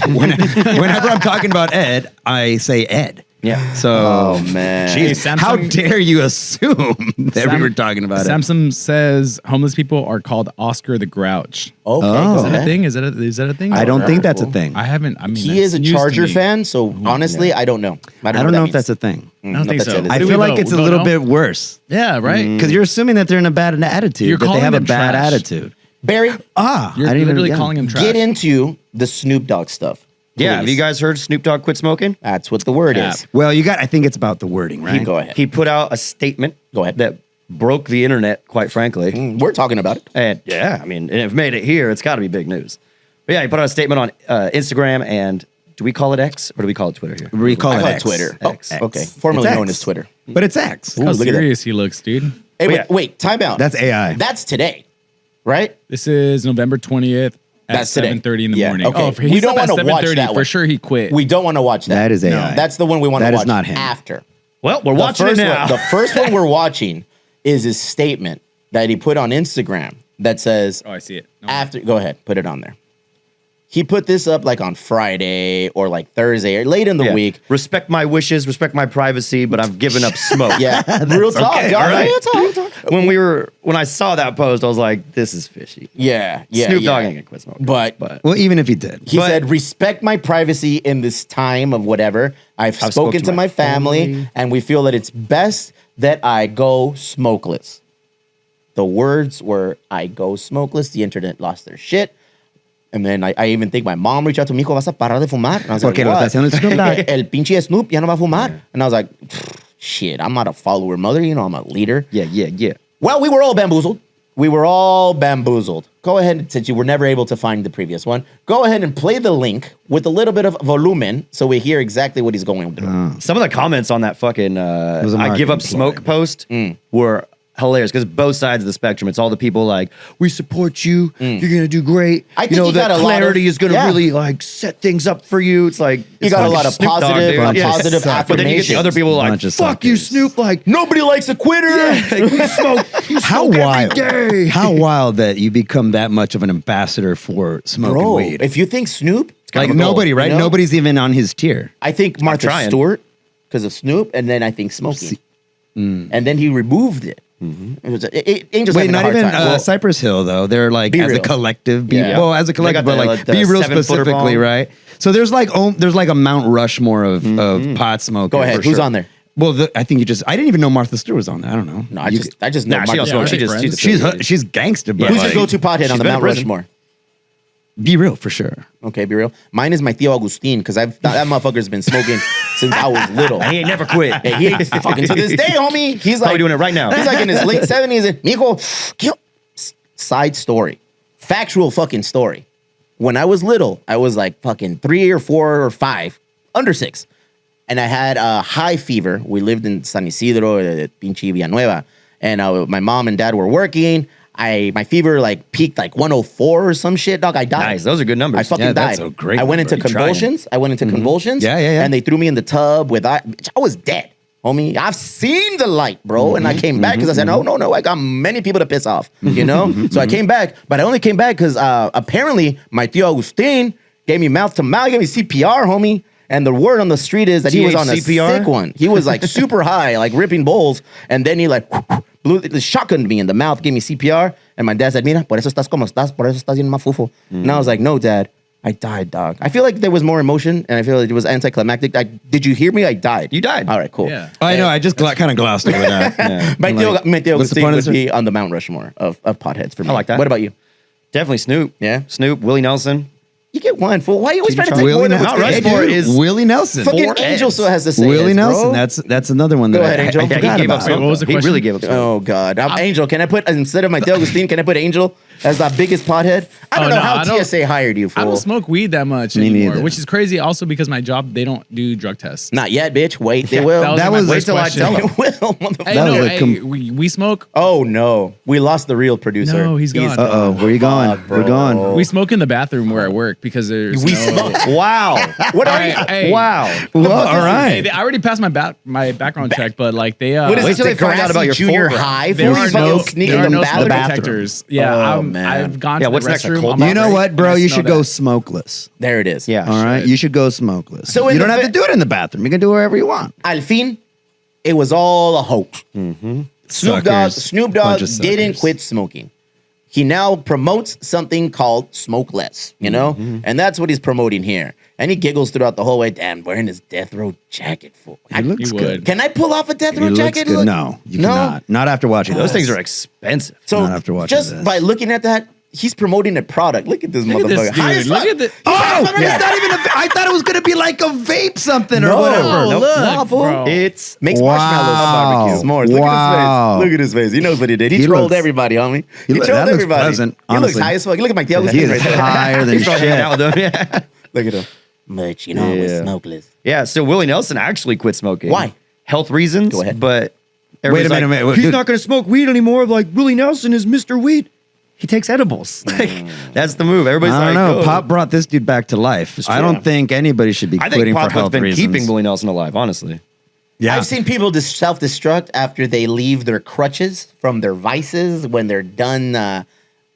Whenever I'm talking about Ed, I say Ed. Yeah. So, Oh, man. Jeez, Samsung- how dare you assume that we were talking about Ed? Samsung says homeless people are called Oscar the Grouch. Okay, Oh. go Is that a ahead. thing? Is that a thing? I don't think that's a Cool. thing. I haven't. I mean, He is a that's news to Charger me. fan, so honestly, I don't know. I don't know if that's a thing. I don't think so. I Do feel we like vote? it's a We little vote bit no? worse Yeah, right. because you're assuming that they're in a bad attitude. You're that they calling have a them bad trash. attitude. Barry, You're I didn't even- literally yeah. calling him trash. get into the Snoop Dogg stuff. Yeah. Have please. you guys heard Snoop Dogg quit smoking? That's what the word Yeah. is. Well, I think it's about the wording, right? Go ahead. He put out a statement. Go ahead. That broke the internet, quite frankly. We're talking about it. And yeah, I mean, and if it made it here, it's got to be big news. But yeah, he put out a statement on Instagram and Do we call it X or do we call it Twitter here? We call I it call it X. Twitter. X. Oh, okay. Formerly It's known X. as Twitter. But it's X. Ooh, How look at that. serious he looks, dude. Hey, Yeah. wait, time out. That's AI. That's today, right? This is November 20th at That's today. 7:30 in the Yeah, morning. okay. Oh, We he's don't up at wanna watch 7:30. that For one. sure he quit. We don't want to watch that. That is AI. That's the one we want to That is watch not him. after. Well, we're The watching it first now. one- the first one we're watching is his statement that he put on Instagram that says, Oh, I see it. No. after, go ahead, put it on there. He put this up like on Friday or like Thursday or late in the Yeah. week. Respect my wishes, respect my privacy, but I've given up smoke. Yeah, real talk, okay, y'all. all right. Real talk. When I saw that post, I was like, this is fishy. Yeah, yeah, Snoop yeah. Dogg ain't gonna quit smoking. But Well, even if he did. he But- said, respect my privacy in this time of whatever. I've spoken to my family, and we feel that it's best that I go smokeless. The words were, I go smokeless. The internet lost their shit. And then I even think my mom reached out to me, vas a parar de fumar? And I was Porque like, lo está what? haciendo el Snoop Dogg. El pinche Snoop ya no va a fumar. And I was like, shit, I'm not a follower mother. You know, I'm a leader. Yeah. Well, we were all bamboozled. We were all bamboozled. Go ahead, since you were never able to find the previous one, go ahead and play the link with a little bit of volumen so we hear exactly what he's going through. Some of the comments on that fucking was a I give up marketing smoke ploy. post were hilarious because both sides of the spectrum. It's all the people like, we support you. You're gonna do great. I think you know you got that a lot of- clarity is gonna yeah. really like set things up for you. It's like You it's got a fucking lot of Snoop Dogg, positive, dude. Yeah. positive But then you get the other people like, Bunch of fuck you, suckers. Snoop. Like Nobody likes a quitter. you smoke. You How smoke wild? every day. How wild that you become that much of an ambassador for smoking Bro, weed. if you think Snoop, Like of a goal, nobody, right? you know? Nobody's even on his tier. I think Martha trying. Stewart because of Snoop, and then I think smoking. And then he removed it. It was Angel's Wait, having a not hard even time. Well, Cypress Hill though. They're like Be as Real. a collective. Be, Yeah. Well, as a collective, got but the- like the Be Real 7-footer specifically, bomb. right? So there's like a Mount Rushmore of pot smoke. Go ahead. Who's on there? Well, I think I didn't even know Martha Stewart was on there. I don't know. No, I just know Nah, she Martha don't Stewart. smoke. She just friends. she's gangster, but Who's like, your go-to pothead on she's the been Mount in prison. Rushmore? Be Real for sure. Okay, be real. Mine is my Tío Agustín because that motherfucker's been smoking since I was little. And he ain't never quit. Hey, he ain't fucking to this day, homie. He's Probably like doing it right now. He's like in his late 70s. And Mijo, side story, factual fucking story. When I was little, I was like fucking 3 or 4 or 5, under 6, and I had a high fever. We lived in San Isidro, pinche Villanueva, and my mom and dad were working. My fever like peaked like 104 or some shit, dog. I died. Nice. Those are good numbers. I fucking Yeah, died. that's a great I went number. into You trying. convulsions. I went into convulsions. Yeah. And they threw me in the tub with I was dead, homie. I've seen the light, bro. And I came back because I said, no. I got many people to piss off, you know? So I came back, but I only came back because apparently my Tío Agustín gave me mouth to mouth, gave me CPR, homie. And the word on the street is that he was on a CPR? sick one. He was like super high, like ripping bowls. And then he like shotgunned me in the mouth, gave me CPR. And my dad said, mira, por eso estás como estás, por eso estás bien mafufo. And I was like, no, Dad, I died, dog. I feel like there was more emotion, and I feel like it was anticlimactic. Did you hear me? I died. You died. All right, cool. Yeah. I know. I just kind of glossed over that. Yeah. My I'm Tío like, Agustín what's the point of would this? be on the Mount Rushmore of potheads for me. I like that. What about you? Definitely Snoop. Yeah? Snoop, Willie Nelson. You get one, fool. Why are you always trying to take more Willie than what's Nelson. good? Rushmore Dude, is Willie Nelson. Fucking four Angel heads. still has to say Willie this, Nelson. bro. That's another one that Go ahead, Angel. I Yeah, he forgot gave up about. smoke. What was the He question? really gave up smoke. Oh God, Angel. Can I put instead of my Tío Agustín? Can I put Angel as the biggest pothead? I don't Oh, know no, how I don't- TSA hired you, fool. I don't smoke weed that much Me anymore, neither. which is crazy. Also because my job, they don't do drug tests. Not yet, bitch. Wait, they will. That was was- my wait first till I question. tell They him. will, motherfucker. Hey, That no, was a hey, we smoke. Oh no, we lost the real producer. No, he's gone. Uh-oh, where you going? Fuck, We're bro. gone. We smoke in the bathroom where I work because there's We no, smoke. Wow. What are Hey, you? hey. Wow. Well, all Hey, right. I already passed my background check, but like they What is Wait this? till The they find out about Grassy your junior foreground. high? there Fool, are you no fucking sneak there in are the no smoke bathroom. detectors. Yeah, Oh, man. I've gone Yeah, to what's the next? A restroom. cold on my You know break, what, and bro? I You smell should go that. smokeless. There it is. Yeah. All right, should. you should go smokeless. So in you the don't have fa- to do it in the bathroom. You can do it wherever you want. Al fin, it was all a hoax. Snoop Dogg Suckers. Snoop Bunch Dogg of didn't suckers. quit smoking. He now promotes something called smoke less, you know? And that's what he's promoting here. And he giggles throughout the whole way. Damn, wearing his death row jacket. Fool. He looks You good. would. Can I pull off a death He row looks jacket? good. Look- No, you No? cannot. Not after watching Those this. things are expensive. So Not after watching just this. by looking at that, he's promoting a product. Look at this Look at motherfucker. this High dude. as Look fuck. at the. Oh, Yeah. it's not even a. I thought it was gonna be like a vape something or No. whatever. Oh, Nope. look, Nah, fool. bro. It's Makes Wow. marshmallows, s'mores. Look Wow. at his face. Look at his face. He knows what he did. He, He trolled looks- everybody, homie. He that trolled looks everybody. pleasant, He looks honestly. high as fuck. Look at my tail. He is higher than He's probably hanging out shit. with them. Yeah. Look at him. much, you know, with Yeah. smokeless. Yeah, so Willie Nelson actually quit smoking. Why? Health reasons. Go ahead. But Wait a everybody's minute, like, wait, he's not going to smoke weed anymore. Like Willie Nelson is Mr. Weed. He takes edibles. Like, that's the move. Everybody's I don't like, know. oh. Pop brought this dude back to life. I don't think anybody should be I think quitting for Pop's what's health been reasons. keeping Willie Nelson alive, honestly. Yeah. I've seen people self-destruct after they leave their crutches from their vices when they're done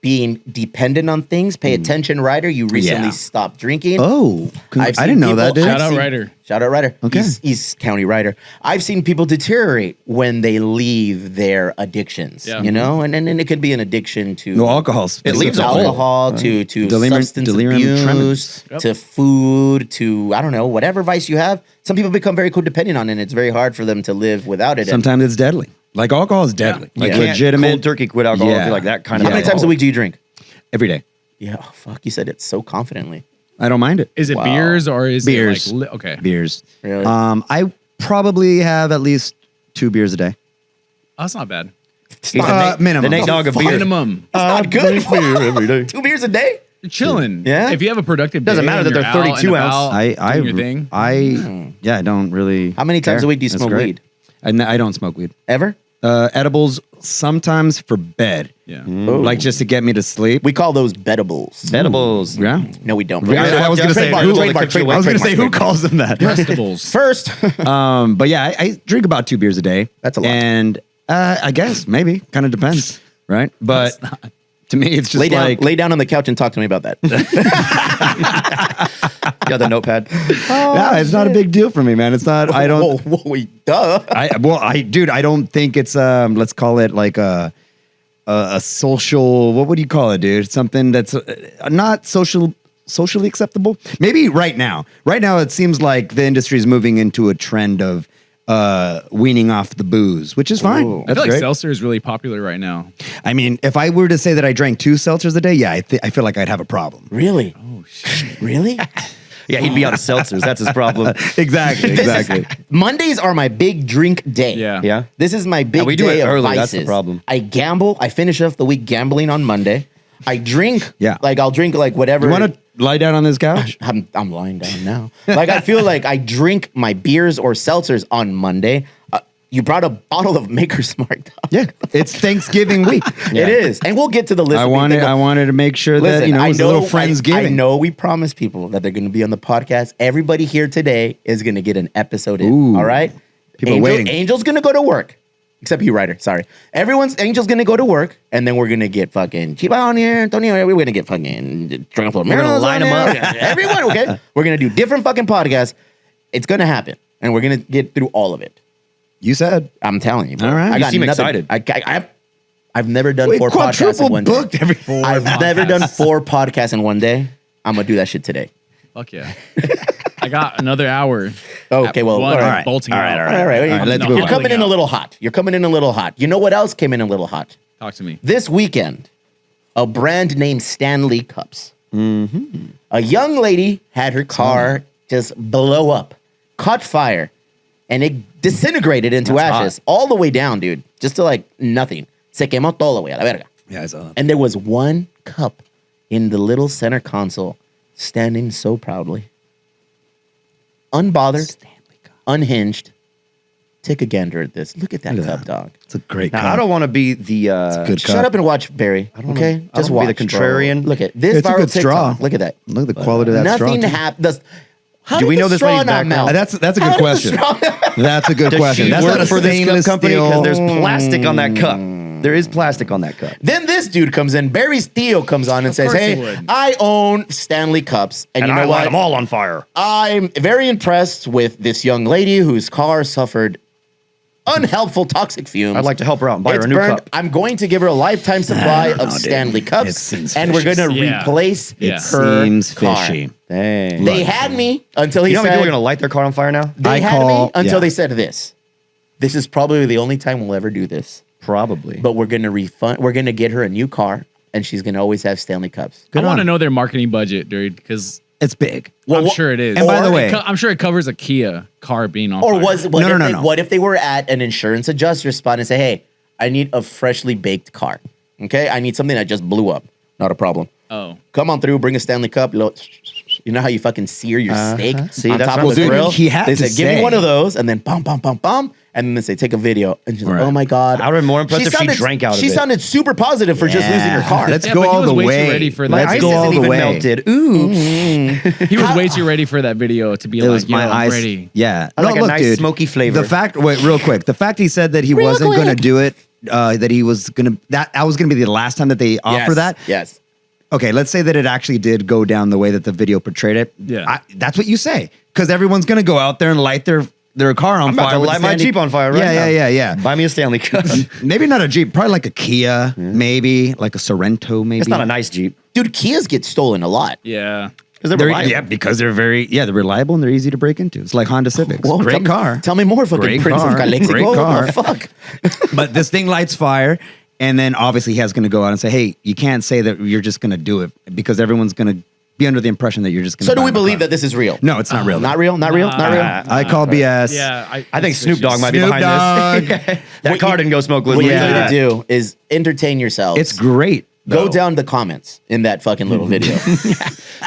being dependent on things. Pay attention, Ryder. You recently Yeah. stopped drinking. Oh, I've I seen didn't know that, people- dude. I've Shout out seen- Ryder. Shout out Ryder. Okay. He's county Ryder. I've seen people deteriorate when they leave their addictions, Yeah. you know? And it could be an addiction to No alcohol. It leaves a hole. alcohol, to substance delirium abuse, tremens. Yep. to food, to, I don't know, whatever vice you have. Some people become very codependent on it, and it's very hard for them to live without it. And Sometimes it's deadly. Like alcohol is deadly. Like Yeah. Can't legitimate. cold turkey quit alcohol. I Yeah. feel like that kind of. how many times a week do you drink? Every day. Yeah, oh, fuck, you said it so confidently. I don't mind it. Is it Wow. beers or is Beers. it like okay? Beers. Really? I probably have at least 2 beers a day. Oh, that's not bad. It's He's not, the Nate- minimum. The Nate Dogg of Fuck. beer. Minimum. it's not good. every day. 2 beers a day? You're chilling. Yeah? If you have a productive Doesn't day matter and that they're you're out 32 and ounce. about I doing your thing. yeah, I don't really. How many times care. a week do you That's smoke great. weed? I don't smoke weed. Ever? Edibles sometimes for bed. Yeah. Like just to get me to sleep. We call those bedibles. Edibles. Yeah. No, we don't. I was gonna say Trademark, who. trademark, I was gonna say who trademark. calls them that. Vegetables. First, But yeah, I drink about 2 beers a day. That's a lot. And I guess maybe kind of depends, right? But to me, it's just lay down on the couch and talk to me about that. Got the notepad. yeah, it's not a big deal for me, man. It's not. I don't. Whoa, wait, duh. Dude, I don't think it's let's call it like a social. What would you call it, dude? Something that's not socially acceptable. Maybe right now. Right now, it seems like the industry is moving into a trend of weaning off the booze, which is fine. Ooh. I That's feel like great. seltzer is really popular right now. I mean, if I were to say that I drank 2 seltzers a day, yeah, I feel like I'd have a problem. Really? Oh shit. Really? Yeah, he'd be out of seltzers. That's his problem. Exactly. Mondays are my big drink day. Yeah. Yeah. This is my big we do day it of early, vices. that's the problem. I gamble. I finish off the week gambling on Monday. I drink. Yeah. Like I'll drink like whatever. You want to lie down on this couch? I'm lying down now. Like I feel like I drink my beers or seltzers on Monday. You brought a bottle of Maker's Mark. Dog. Yeah, it's Thanksgiving week. It is, and we'll get to the list. I wanted to make sure that Listen, it's a little Friendsgiving. I know we promised people that they're going to be on the podcast. Everybody here today is going to get an episode in. Ooh. All right, People are waiting. Angel's going to go to work, except you, Ryder. Sorry, Angel's going to go to work, and then we're going to get fucking Chiba on here, Antonio. We're going to get fucking Triumphant. We're gonna line 'em up. Everyone, okay? We're going to do different fucking podcasts. It's going to happen, and we're going to get through all of it. You said. I'm telling you. Bro. All right. I You got seem nothing. excited. I've never done Wait, 4 podcasts in one day. booked every I've never done 4 podcasts in one day. I'm gonna do that shit today. Fuck yeah. I got another hour. Okay, well, One all right. bolting out. All right. let's No, move You're on. coming in a out. little hot. You're coming in a little hot. You know what else came in a little hot? Talk to me. This weekend, a brand named Stanley Cups. A young lady had her car just blow up, caught fire, and it disintegrated into That's ashes all the way down, dude. Just to like nothing. Se quemó todo, güey, a la verga. Yeah, I saw that. And there was one cup in the little center console standing so proudly. Unbothered, unhinged. Take a gander at this. Look at that Look at cup, that. dog. It's a great Now, cup. I don't want to be the. Good Shut cup. up and watch, Barry. Okay? I Just don't watch. wanna be the bro. contrarian. Look at this It's a viral good straw. TikTok. Look at that. Look at the quality of that straw. Nothing too. happened. How Do did we the know this straw lady's not background? melt? That's a How good did the question. straw- That's a good Does question. she That's work not a for this cup stainless company? steel. Because there's plastic on that cup. There is plastic on that cup. Then this dude comes in. Barry's Theo comes on and says, course he "Hey, would. I own Stanley Cups, and you know I what? light them all on fire. I'm very impressed with this young lady whose car suffered unhelpful toxic fumes. I'd like to help her out and buy her It's a new burned. cup. I'm going to give her a lifetime supply don't of know, dude. Stanley It Cups, seems and we're going to Yeah. replace It her Seems car. fishy. Dang. They had me until he You know how many said people are going to light their car on fire now? they I had me call- until yeah. they said this. This is probably the only time we'll ever do this. Probably. But we're going to refund. We're going to get her a new car, and she's going to always have Stanley Cups. I want on. to know their marketing budget, dude, because It's big. I'm sure it is. And by the way- I'm sure it covers a Kia car being on Or fire. was what No, if no, they, no. what if they were at an insurance adjuster spot and say, "Hey, I need a freshly baked car. Okay, I need something that just blew up. Not a problem. Oh. Come on through, bring a Stanley Cup. You know how you fucking sear your steak See, on that's top what of the dude, grill? he had they to said, give me say. one of those, and then bum, bum, bum, bum. And then they say, take a video. And she's like, Right. oh my God. I would've been more impressed if she drank out of She it. sounded super positive for just losing her car. Let's Yeah, go but he all was the way too way. ready for My that. ice Let's go all isn't the even way. melted. Ooh. He was way too ready for that video to be It like, was my yo, I'm eyes. ready. Yeah, I like a nice smoky flavor. The fact, wait, real quick. The fact he said that he Real wasn't going to quick. do it, that he was going to, that was going to be the last time that they offer that. Yes. Okay, let's say that it actually did go down the way that the video portrayed it. Yeah. That's what you say, because everyone's going to go out there and light their car on I'm fire. about to with light my Stanley- Jeep on fire right now. Yeah. Buy me a Stanley Cup. Maybe not a Jeep, probably like a Kia, maybe like a Sorrento, maybe. It's not a nice Jeep. Dude, Kias get stolen a lot. Yeah. Because they're They're, reliable. yeah, because they're they're reliable and they're easy to break into. It's like Honda Civics. Whoa, Great tell car. Me, tell me more, fucking Great Prince car. of Calexico. Great What car. the fuck? But this thing lights fire, and then obviously he has going to go out and say, "Hey, you can't say that you're just going to do it because everyone's going to be under the impression that you're just going to." So do we believe that this is real? No, it's not real. Not real? Not real? Not real? I call BS. Yeah. I think Snoop Dogg might be Snoop behind this. That car didn't go smokeless. What you Yeah. need to do is entertain yourselves. It's great. Go though. down the comments in that fucking little video.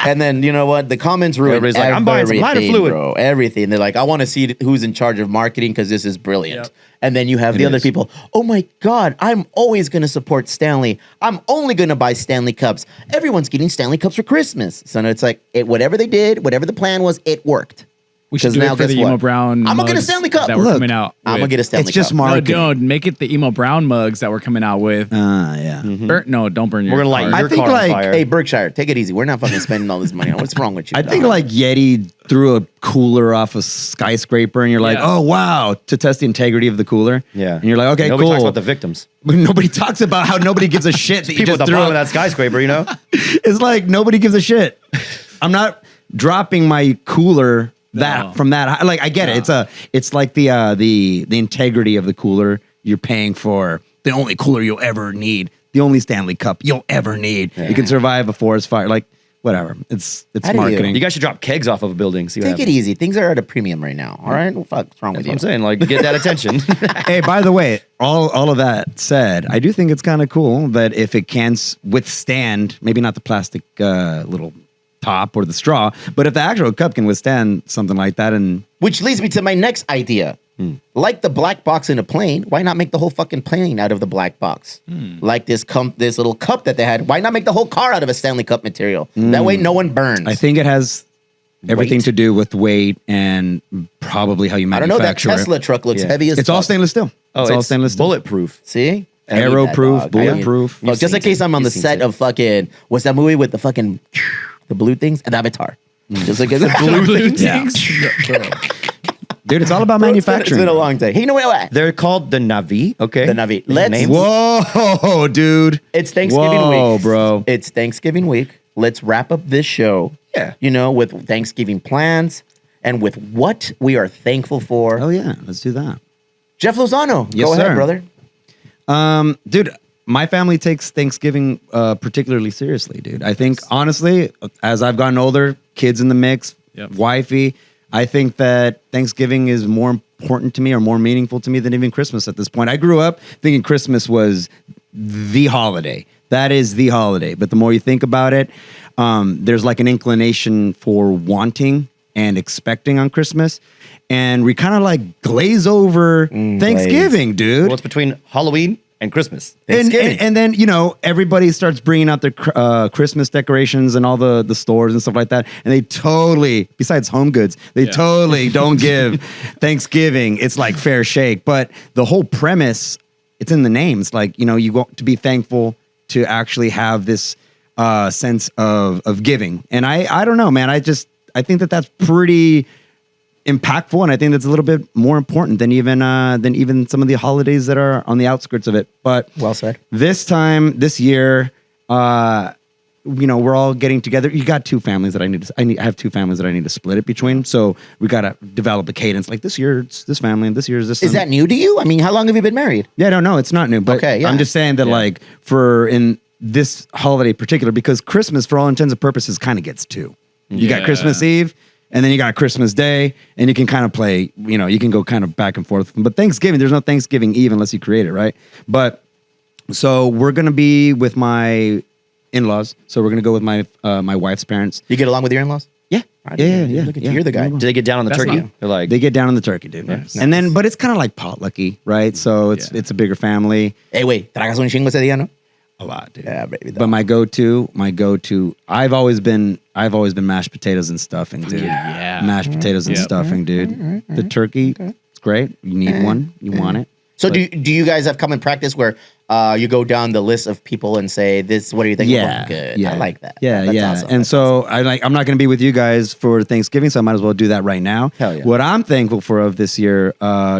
And then, you know what? The comments ruin Everybody's like, I'm buying some lighter everything, fluid. bro. Everything. They're like, I want to see who's in charge of marketing because this is brilliant. Yep. And then you have the It other is. people, oh my God, I'm always going to support Stanley. I'm only going to buy Stanley Cups. Everyone's getting Stanley Cups for Christmas. So no, it's like, whatever they did, whatever the plan was, it worked. We should 'Cause do now it for guess the what? emo brown. I'm gonna get a mugs Stanley Cup. that were Look, coming out. I'm going to with. get a Stanley It's just Cup. marketing. No, make it the emo brown mugs that we're coming out with. Yeah. Don't burn your. We're gonna light car. I your think, car like, on fire. Hey, Berkshire, take it easy. We're not fucking spending all this money. What's wrong with you? I think dog? like Yeti threw a cooler off a skyscraper, and you're like, Yeah. "Oh wow!" to test the integrity of the cooler. Yeah. and you're like, "Okay, Nobody cool." talks about the victims. But nobody talks about how nobody gives a shit that you People just at the threw. bottom of that skyscraper, you know? It's like nobody gives a shit. I'm not dropping my cooler No. from that high. Like I get it. It's like the integrity of the cooler you're paying for. The only cooler you'll ever need. The only Stanley Cup you'll ever need. You can survive a forest fire. Like whatever. It's How do you- marketing. You guys should drop kegs off of a building. See what take it happens. easy. Things are at a premium right now. All right? What the fuck's wrong with That's what you? I'm saying. Like, get that attention. Hey, by the way, all of that said, I do think it's kind of cool that if it can withstand, maybe not the plastic little top or the straw, but if the actual cup can withstand something like that, and Which leads me to my next idea. Like the black box in a plane, why not make the whole fucking plane out of the black box? Like this little cup that they had, why not make the whole car out of a Stanley Cup material? That way no one burns. I think it has everything Weight. to do with weight and probably how you I don't know, that manufacture it. Tesla truck looks Yeah. heavy as It's all fuck. stainless steel. It's all stainless steel. bulletproof. See? I need that, Arrow-proof, dog. bulletproof. Look, just in case I'm on the set of fucking, what's that movie with the fucking, the blue things? And Avatar. Just like the Blue Yeah. things. Dude, it's all about It's manufacturing. been a long day. Hey, you know what? They're called the Navi. Okay. The Navi. There's Let's- names. Whoa, dude. It's Thanksgiving Whoa, week. bro. It's Thanksgiving week. Let's wrap up this show. Yeah. You know, with Thanksgiving plans and with what we are thankful for. Oh yeah, let's do that. Jeff Lozano, Yes, go ahead, sir. brother. Dude, my family takes Thanksgiving particularly seriously, dude. I think honestly, as I've gotten older, kids in the mix, Yep. wifey, I think that Thanksgiving is more important to me or more meaningful to me than even Christmas at this point. I grew up thinking Christmas was the holiday. That is the holiday. But the more you think about it, there's like an inclination for wanting and expecting on Christmas. And we kind of like glaze over Thanksgiving, dude. Well, it's between Halloween and Christmas. And then, you know, everybody starts bringing out their Christmas decorations and all the stores and stuff like that. And they totally, besides Home Goods, they totally don't give Thanksgiving. It's like fair shake. But the whole premise, it's in the name. It's like, you know, you want to be thankful to actually have this sense of giving. And I don't know, man. I think that that's pretty impactful, and I think that's a little bit more important than even some of the holidays that are on the outskirts of it. But Well said. this year, you know, we're all getting together. You got two families that I have two families that I need to split it between. So we got to develop a cadence. Like this year, it's this family, and this year is this. Is that new to you? I mean, how long have you been married? Yeah, no, it's not new. But Okay, yeah. I'm just saying that, like, for in this holiday in particular, because Christmas, for all intents and purposes, kind of gets two. You got Yeah. Christmas Eve, and then you got Christmas Day, and you can kind of play, you know, you can go kind of back and forth. But Thanksgiving, there's no Thanksgiving Eve unless you create it, right? But so we're gonna be with my in-laws. So we're gonna go with my my wife's parents. You get along with your in-laws? Yeah. Look at you. You're the guy. Did they get down on the That's turkey? not- They're like, They get down on the turkey, dude. Nice. And then, but it's kind of like potlucky, right? So it's a bigger family. Hey, wait. Tragas un chingo ese día, no? A lot, dude. Yeah, baby. But my go-to, I've always been mashed potatoes and stuffing, dude. Yeah. Mashed potatoes and Yep. stuffing, dude. The turkey, it's great. You need one. You want it. So do you guys have common practice where you go down the list of people and say this? What do you think? Yeah, Good. yeah. I like that. Yeah, That's yeah. awesome. And That's so I'm not going to be with you guys for Thanksgiving, so I might as well do that right now. Hell yeah. What I'm thankful for of this year,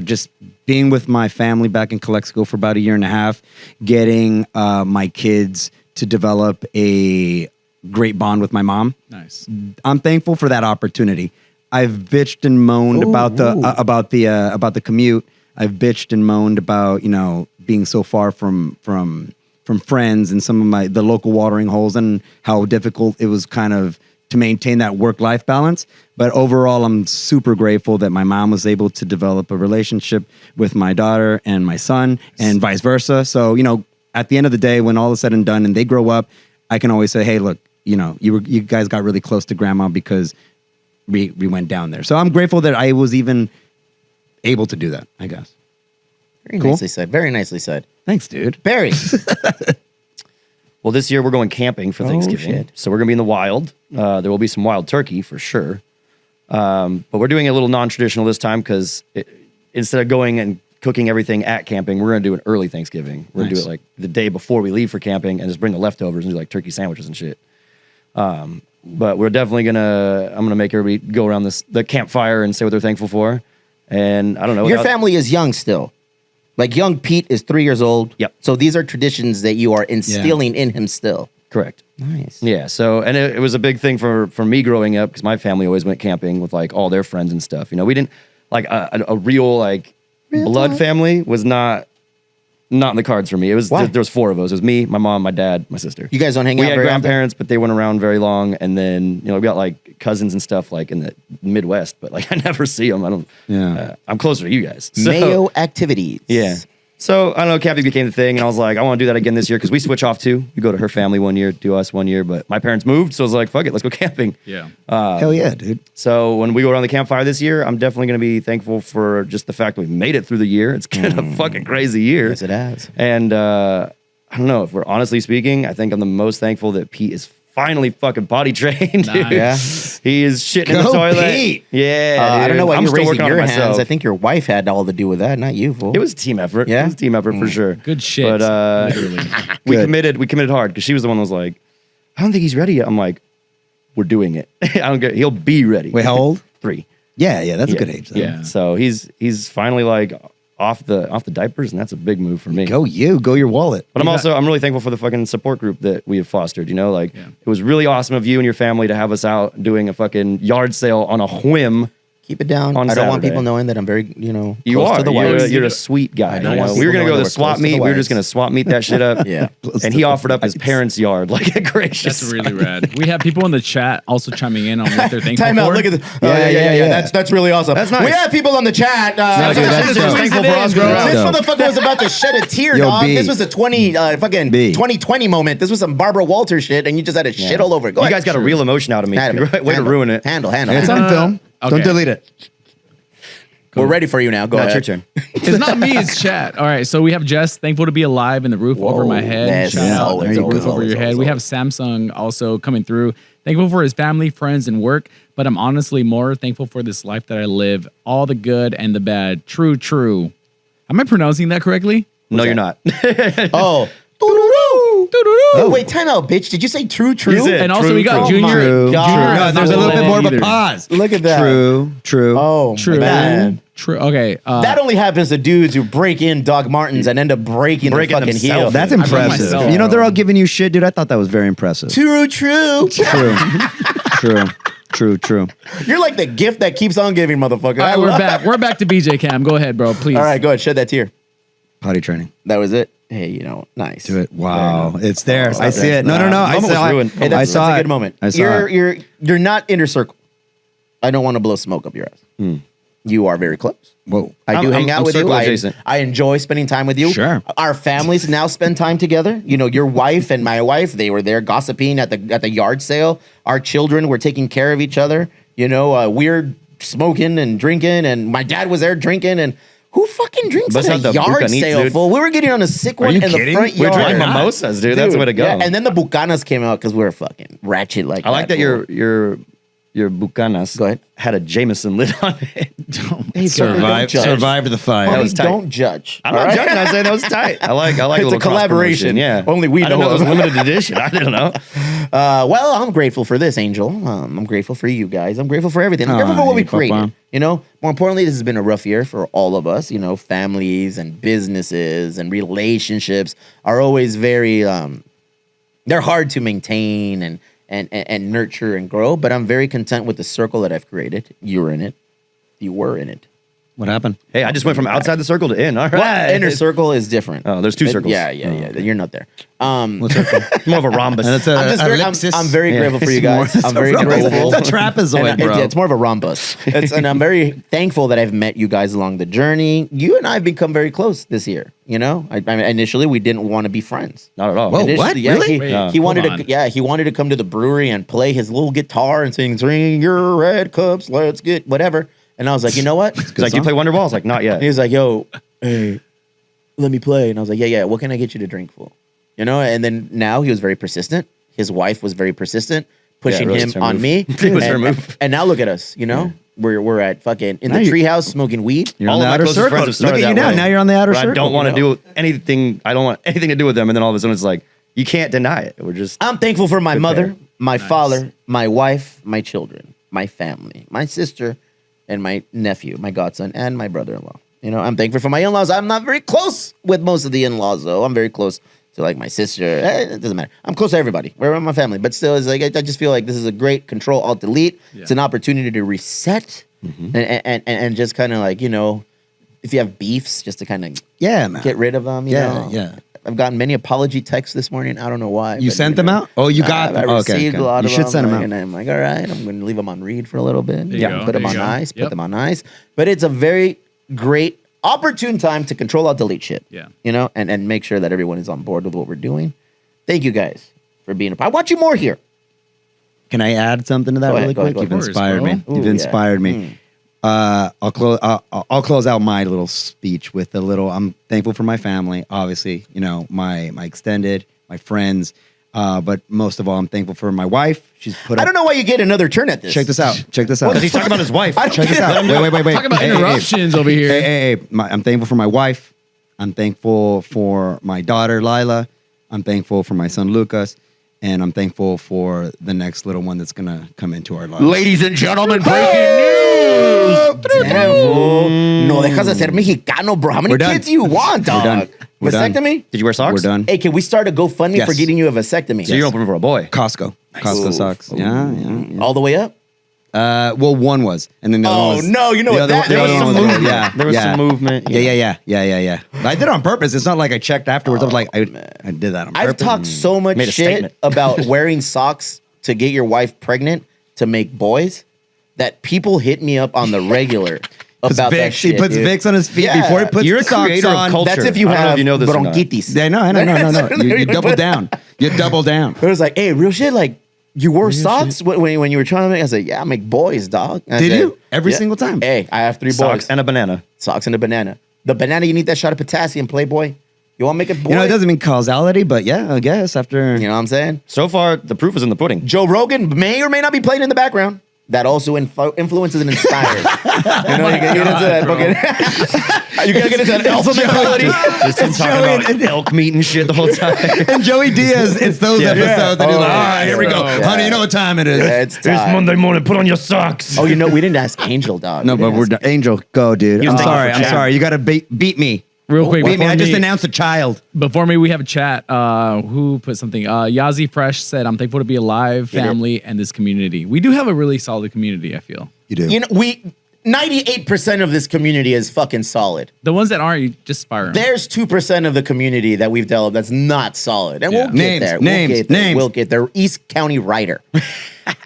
just being with my family back in Calexico for about a year and a half, getting my kids to develop a great bond with my mom. Nice. I'm thankful for that opportunity. I've bitched and moaned about the commute. I've bitched and moaned about being so far from friends and some of the local watering holes and how difficult it was kind of to maintain that work-life balance. But overall, I'm super grateful that my mom was able to develop a relationship with my daughter and my son and vice versa. So, at the end of the day, when all is said and done and they grow up, I can always say, hey, look, you guys got really close to grandma because we went down there. So I'm grateful that I was even able to do that, I guess. Very Cool. nicely said. Very nicely said. Thanks, dude. Barry. well, this year we're going camping for Thanksgiving. shit. So we're going to be in the wild. There will be some wild turkey for sure. But we're doing a little non-traditional this time because instead of going and cooking everything at camping, we're going to do an early Thanksgiving. We're going to do it like the day before we leave for camping and just bring the leftovers and do like turkey sandwiches and shit. But we're definitely I'm going to make everybody go around the campfire and say what they're thankful for. And I don't know. Your family is young still. Like young Pete is 3 years old. Yep. So these are traditions that you are instilling in him still. Correct. Nice. Yeah. So, and it was a big thing for me growing up because my family always went camping with like all their friends and stuff. We didn't like a real like blood family was not in the cards for me. It was Why? there was four of us. It was me, my mom, my dad, my sister. You guys don't hang We out had very often? grandparents, but they weren't around very long. And then we got like cousins and stuff like in the Midwest, but like I never see them. I don't. Yeah. I'm closer to you guys. So, Mayo activities. yeah. So I don't know, camping became the thing, and I was like, I want to do that again this year because we switch off too. We go to her family one year, do us one year, but my parents moved, so I was like, fuck it, let's go camping. Yeah. Hell yeah, dude. So when we go around the campfire this year, I'm definitely going to be thankful for just the fact that we made it through the year. It's been a fucking crazy year. Yes, it has. And I don't know, if we're honestly speaking, I think I'm the most thankful that Pete is finally fucking potty trained. dude. Nice. He is shitting in the Go, toilet. Pete. Yeah, I don't dude. know why I'm you're still raising working on it your myself. hands. I think your wife had all to do with that, not you, fool. It was a team effort. Yeah? It was a team effort for sure. Good shit. But literally. we Good. committed hard because she was the one that was like, I don't think he's ready yet. I'm like, we're doing it. I don't get. He'll be ready. Wait, how old? 3. Yeah, that's a good age. Though. Yeah. So he's finally like off the diapers, and that's a big move for me. Go your wallet. But I'm really thankful for the fucking support group that we have fostered. Like Yeah. it was really awesome of you and your family to have us out doing a fucking yard sale on a whim. Keep it down. On I don't want Saturday. people knowing that I'm very, You close are. to the You're, wives. you're a sweet guy. I don't want We were people gonna go knowing to that we're swap close to the meet. We were just wives. gonna swap meet that shit up. Yeah. And he offered up his parents' yard. Like gracious. That's really rad. We have people in the chat also chiming in on what they're thankful Time out. for. Look at this. Yeah. That's really awesome. That's nice. We have people on the chat. dude, that's Just dope. thankful for us, bro. This dope. motherfucker was about to shed a tear, Yo, dog. B. This was a 2020 moment. This was some Barbara Walter shit, and you just had to shit all over it. Go You ahead. guys got a real emotion out of me. Handle it. Way to Handle ruin it. Handle. It's on film. okay. Don't delete it. We're ready for you now. Go Now it's ahead. your turn. It's not me, it's chat. All right, so we have Jess, thankful to be alive, and the roof over my head. Yes, Shout out, always, there's a always, roof over always, your head. always, We have Samsung also coming through. Thankful for his family, friends, and work, but I'm honestly more thankful for this life that I live, all the good and the bad. True. Am I pronouncing that correctly? No, you're not. Oh. Oh, wait, time out, bitch. Did you say true? You did. And also True, we got true. Junior. True. God. Junior No, is there's a not little bit letting more of a either. pause. Look at that. True. Oh, True. man. True. Okay. That only happens to dudes who break in Doc Martens and end up breaking their Breaking fucking heel. themselves. That's I broke impressive. myself. You know, they're all giving you shit, dude. I thought that was very impressive. True. True. You're like the gift that keeps on giving, motherfucker. all right, we're back. We're back to BJ Cam. Go ahead, bro. Please. All right, go ahead. Shed that tear. Potty training. That was it. Hey, nice. Do it. Wow. It's there. I see that's it. No. I Almost saw ruined. it. Hey, I that's saw a it. good moment. I saw it. You're not inner circle. I don't want to blow smoke up your ass. You are very close. Whoa. I do hang out I'm with you. circle adjacent. I enjoy spending time with you. Sure. Our families now spend time together. Your wife and my wife, they were there gossiping at the yard sale. Our children were taking care of each other. we're smoking and drinking, and my dad was there drinking, and who fucking drinks Bust at out a the yard Bucanitas, sale, dude. fool? We were getting on a sick one you in kidding? the front We're yard. drinking mimosas, dude. That's the way to go. Yeah, and then the Bucanas came out because we were fucking ratchet like I like that fool. your Bucanas Go ahead. had a Jameson lid on it. Hey, Survived the fire. Homie, was tight. don't judge. I'm all not right? joking. I said that was tight. I like a It's little a collaboration. cross-promotion, Yeah, Only we I didn't know know it was of. limited edition. I didn't know. Well, I'm grateful for this, Angel. I'm grateful for you guys. I'm grateful for everything. I'm grateful for what we you papa. created. More importantly, this has been a rough year for all of us. Families and businesses and relationships are always very, they're hard to maintain and nurture and grow. But I'm very content with the circle that I've created. You were in it. You were in it. What happened? Hey, I just went from outside the circle to in. All right. Well, inner circle is different. Oh, there's two circles. Yeah. You're not there. It's more of a rhombus. And it's I'm very grateful for you guys. I'm very grateful. It's a trapezoid, And bro. it's more of a rhombus. And I'm very thankful that I've met you guys along the journey. You and I have become very close this year. I mean, initially we didn't want to be friends. Not at all. Whoa. Initially, what? Yeah, Really? He Hold wanted on. to. Yeah, he wanted to come to the brewery and play his little guitar and sing "Drink Your Red Cups, Let's Get Whatever." And I was like, you know what? It's like, you play Wonderwall? I was like, not yet. He was like, yo, hey, let me play. And I was like, yeah. What can I get you to drink for? And then now he was very persistent. His wife was very persistent, pushing really, him it's her on move. me. It was her move. And now look at us, We're at fucking in Now the you- treehouse smoking weed. You're All on the of my outer closest circle. friends have Look started at you that now. way. Now you're on the outer But circle. I don't want to do anything. I don't want anything to do with them. And then all of a sudden it's like, you can't deny it. We're just. I'm thankful for my Good mother, pair. my father, my wife, my children, my family, my sister, and my nephew, my godson, and my brother-in-law. I'm thankful for my in-laws. I'm not very close with most of the in-laws, though. I'm very close to like my sister. It doesn't matter. I'm close to everybody. We're in my family, but still, it's like I just feel like this is a great Control Alt Delete. Yeah. It's an opportunity to reset and just kind of like if you have beefs, just to kind of Yeah, man. get rid of them. You know? Yeah. I've gotten many apology texts this morning. I don't know why. You but, sent them out? Oh, you got them. I Oh, okay, received okay. a lot You of should them. send them like, out. And I'm like, all right, I'm going to leave them on read for a little bit. There you go, Put them there on you go. ice. Put Yep. them on ice. But it's a very great, opportune time to Control Alt Delete shit. Yeah. And make sure that everyone is on board with what we're doing. Thank you guys for being a part. I want you more here. Can I add something to that Go ahead, really go ahead, quick? go You've ahead. inspired Of me. course, bro. You've Ooh, inspired yeah. me. I'll close out my little speech with a little. I'm thankful for my family, obviously. My extended, my friends, but most of all, I'm thankful for my wife. She's put. I don't know why you get another turn at this. Check this out. Check this out. Because he's talking about his wife. I don't Check get this it. out. Wait. Talk about Hey, hey, hey. interruptions over here. Hey. I'm thankful for my wife. I'm thankful for my daughter, Lila. I'm thankful for my son, Lucas. And I'm thankful for the next little one that's going to come into our lives. Ladies and gentlemen, breaking news. Damn, fool. No dejas de ser mexicano, bro. How many We're done. kids do you want, dog? done. We're done. Vasectomy? Did you wear socks? We're done. Hey, can we start a GoFundMe Yes. for getting you a vasectomy? So you're open for a boy. Costco. Costco Ooh. socks. Yeah. All the way up? Well, one was. And then the other Oh, one was. no, you know the what other that one- the means. other one was- There was some Yeah. There was yeah. some movement. Yeah. I did it on purpose. It's not like I checked afterwards. I was like, I did that on purpose. I've talked so much Made a shit statement. about wearing socks to get your wife pregnant to make boys that people hit me up on the regular Puts about that Vicks, shit. he puts dude. Vicks on his feet Yeah. before he puts You're the a socks creator of on. culture. That's if you I don't know have if you know this or not. bronchitis. Yeah, no. You double down. You double down. It was like, hey, real shit, like, you wore socks when you were trying to make. I said, yeah, I make boys, dog. I Did said, you? Every yeah. single time? Hey, I have 3 Socks boys. and a banana. Socks and a banana. The banana, you need that shot of potassium, Playboy. You want to make it boy? You know, it doesn't mean causality, but yeah, I guess after. You know what I'm saying? So far, the proof is in the pudding. Joe Rogan may or may not be playing in the background. That also influences and inspires. You know, you get into that fucking. You gotta get into that alpha mentality. Just him talking about elk meat and shit the whole time. And Joey Diaz, it's those episodes that he's like, all right, here we go. Yeah. Honey, you know what time it is. Yeah, it's time. morning. Put on your socks. Oh, we didn't ask Angel, dog. No, We but didn't we're ask- done. Angel, go, dude. He I'm was thinking sorry. for I'm Jack. sorry. You got to beat me. Real quick, Beat me. I just before me- announced a child. Before me, we have a chat. Who put something? Yazi Fresh said, "I'm thankful to be alive, did. family, and this community. We do have a really solid community. I feel You do. You know, 98% of this community is fucking solid. the ones that aren't, you just fire them. There's 2% of the community that we've developed that's not solid. And we'll Yeah. get Names, there. names, we'll get there. names. We'll get there. East County writer.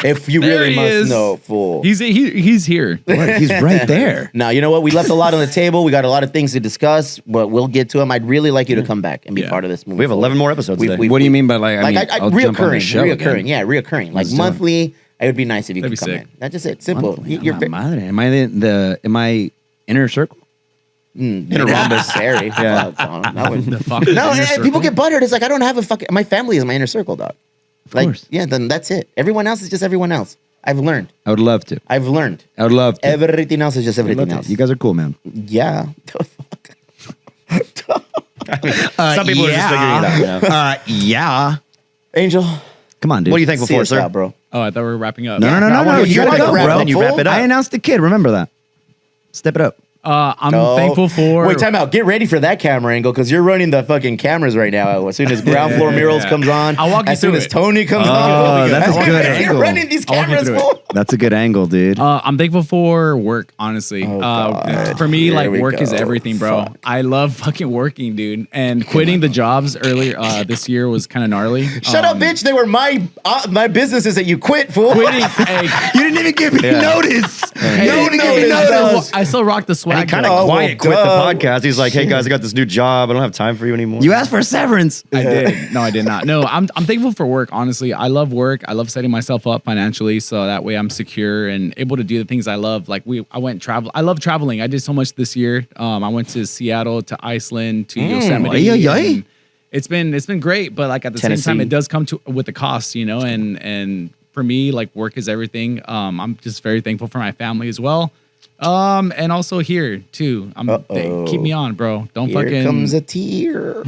If you There really he must is. know, fool. He's here. What? He's right there. Now, you know what? We left a lot on the table. We got a lot of things to discuss, but we'll get to them. I'd really like you to come back and be Yeah. part of this movie. We have 11 more episodes today. What do you mean by like? I mean, I'll jump on the reoccurring? show Reoccurring, again. yeah, reoccurring. Like Let's do it. monthly. It would be nice if you That'd could be come sick. in. That's just it. Simple. You're Madre. Am I inner circle? inner rhombus. Scary. Yeah. The fuck is No, inner and people circle? get buttered. It's like I don't have a fucking. My family is my inner circle, dog. Of course. Yeah. Then that's it. Everyone else is just everyone else. I've learned. I would love to. I've learned. I would love to. Everything else is just I'd love everything to. else. You guys are cool, man. Yeah. The fuck. Some people are just figuring it out. Now. Yeah. Angel, Come on, dude. What are you thankful see for, us sir? out, bro. Oh, I thought we were wrapping up. No. You You gotta gotta go, go, bro. bro. Then you wrap it up. I announced the kid. Remember that. Step it up. I'm Oh. thankful for. Wait, time out. Get ready for that camera angle because you're running the fucking cameras right now. As soon as ground floor murals comes on, I'll walk you as soon through as it. Tony comes Oh, on, that's a good You're angle. running these I'll walk you cameras, through it. fool. That's a good angle, dude. I'm thankful for work, honestly. Oh, God. For me, Here like we work is go. everything, bro. Fuck. I love fucking working, dude. And quitting the jobs earlier this year was kind of gnarly. Shut up, bitch. They were my businesses that you quit, fool. Quitting, hey, You didn't even give me notice. hey, one gave me notice. I still rock the And swag. he kind of Oh, quiet well, quit the duh. podcast. He's like, hey guys, I got this new job. I don't have time for you anymore. You asked for a severance. I did. No, I did not. No, I'm thankful for work. Honestly, I love work. I love setting myself up financially so that way I'm secure and able to do the things I love. Like I went travel. I love traveling. I did so much this year. I went to Seattle, to Iceland, to Yosemite. Ay, ay, ay. and It's been great, but like at the same Tennessee. time, it does come to with the cost, you know. And for me, like work is everything. I'm just very thankful for my family as well. And also here too. Keep me on, bro. Don't Here fucking comes a tear.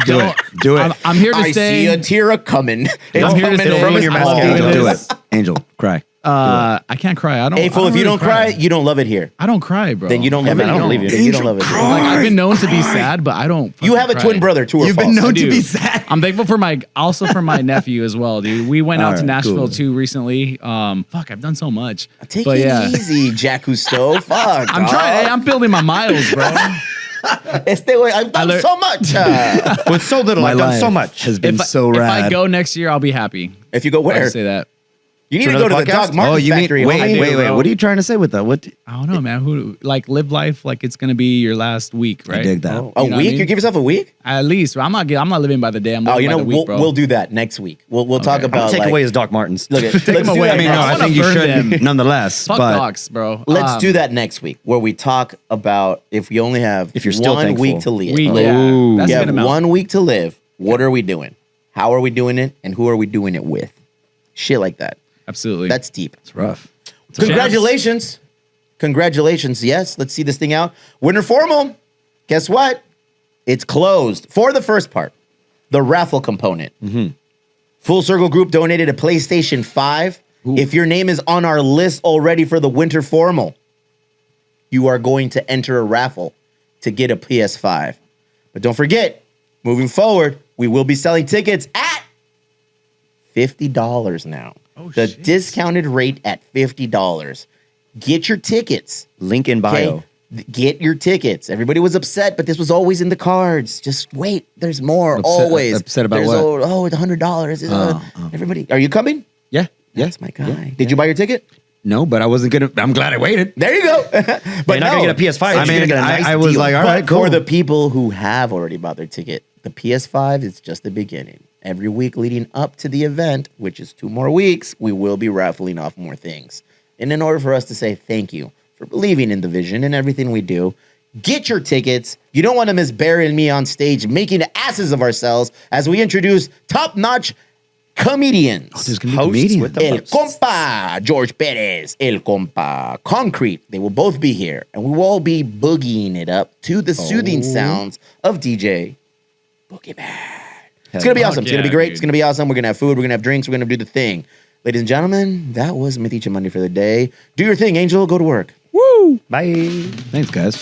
Do it. Do it. I'm here to I stay. see a tear coming. It's I'm here to coming stay. from his Your mouth. mask, Angel, do this. it. Angel, cry. I can't cry. I don't. Hey, fool, if you don't cry, you don't love it here. I don't cry, bro. Then you don't Yeah, love man, it. I don't believe you. Then you don't love it. here. Like I've been known to be sad, but I don't. You fucking have a cry. twin brother, true or You've false? been known I to do. be sad. I'm thankful for for my nephew as well, dude. We went out to Alright, Nashville cool. too recently. Fuck, I've done so much. Take but it yeah, easy, Jack Cousteau. Fuck. I'm trying. Hey, I'm building my miles, bro. I've done learned- so much. With so little, My I've done so life much. has been so if rad. I go next year, I'll be happy. if you go I where? just say that. You need To to go to another the podcast? Doc Martens Oh, you mean factory. wait, homie. wait. bro. What are you trying to say with that? What? I don't know, man. Who like live life like it's gonna be your last week, right? I dig that. A You know what I week? mean? You give yourself a week? At least I'm not living by the day. I'm living Oh, you by know, the week, bro. we'll do that next week. We'll talk Okay. about Take like, away his Doc Martens. Look at let's them do away. that I mean, next- no, I think you should burn them. nonetheless. Fuck but dogs, bro. Let's do that next week where we talk about if we only have If you're still one thankful. week to live. Week, live. yeah. That's You a have good amount. 1 week to live. What are we doing? How are we doing it? And who are we doing it with? Shit like that. Absolutely. That's deep. it's rough. Congratulations. Congratulations. Yes, let's see this thing out. Winter Formal. Guess what? It's closed for the first part, the raffle component. Full Circle Group donated a PlayStation 5. If your name is on our list already for the Winter Formal, you are going to enter a raffle to get a PS5. But don't forget, moving forward, we will be selling tickets at $50 now. Oh, the shit. discounted rate at $50. Get your tickets. Link in bio. Okay? Get your tickets. Everybody was upset, but this was always in the cards. Just wait. There's more. always. upset about There's what? It's $100. Everybody, are you coming? Yeah. That's my guy. Did you buy your ticket? No, but I wasn't gonna. I'm glad I waited. There you go. But You're not gonna get a PS5. I You're mean, gonna get a nice I was deal. like, all But right, cool. for the people who have already bought their ticket, the PS5 is just the beginning. Every week leading up to the event, which is 2 more weeks, we will be raffling off more things. And in order for us to say thank you for believing in the vision and everything we do, get your tickets. You don't want to miss Barry and me on stage making asses of ourselves as we introduce top-notch comedians. There's gonna be Hosts comedians. with the El hosts. Compa, George Perez, El Compa, Concrete. They will both be here, and we will all be boogieing it up to the soothing sounds of DJ Boogeyman. It's going to be awesome. It's going to be yeah, great. dude. It's going to be awesome. We're going to have food. We're going to have drinks. We're going to do the thing. Ladies and gentlemen, that was Metiche Monday for the day. Do your thing, Angel. Go to work. Bye. Thanks, guys.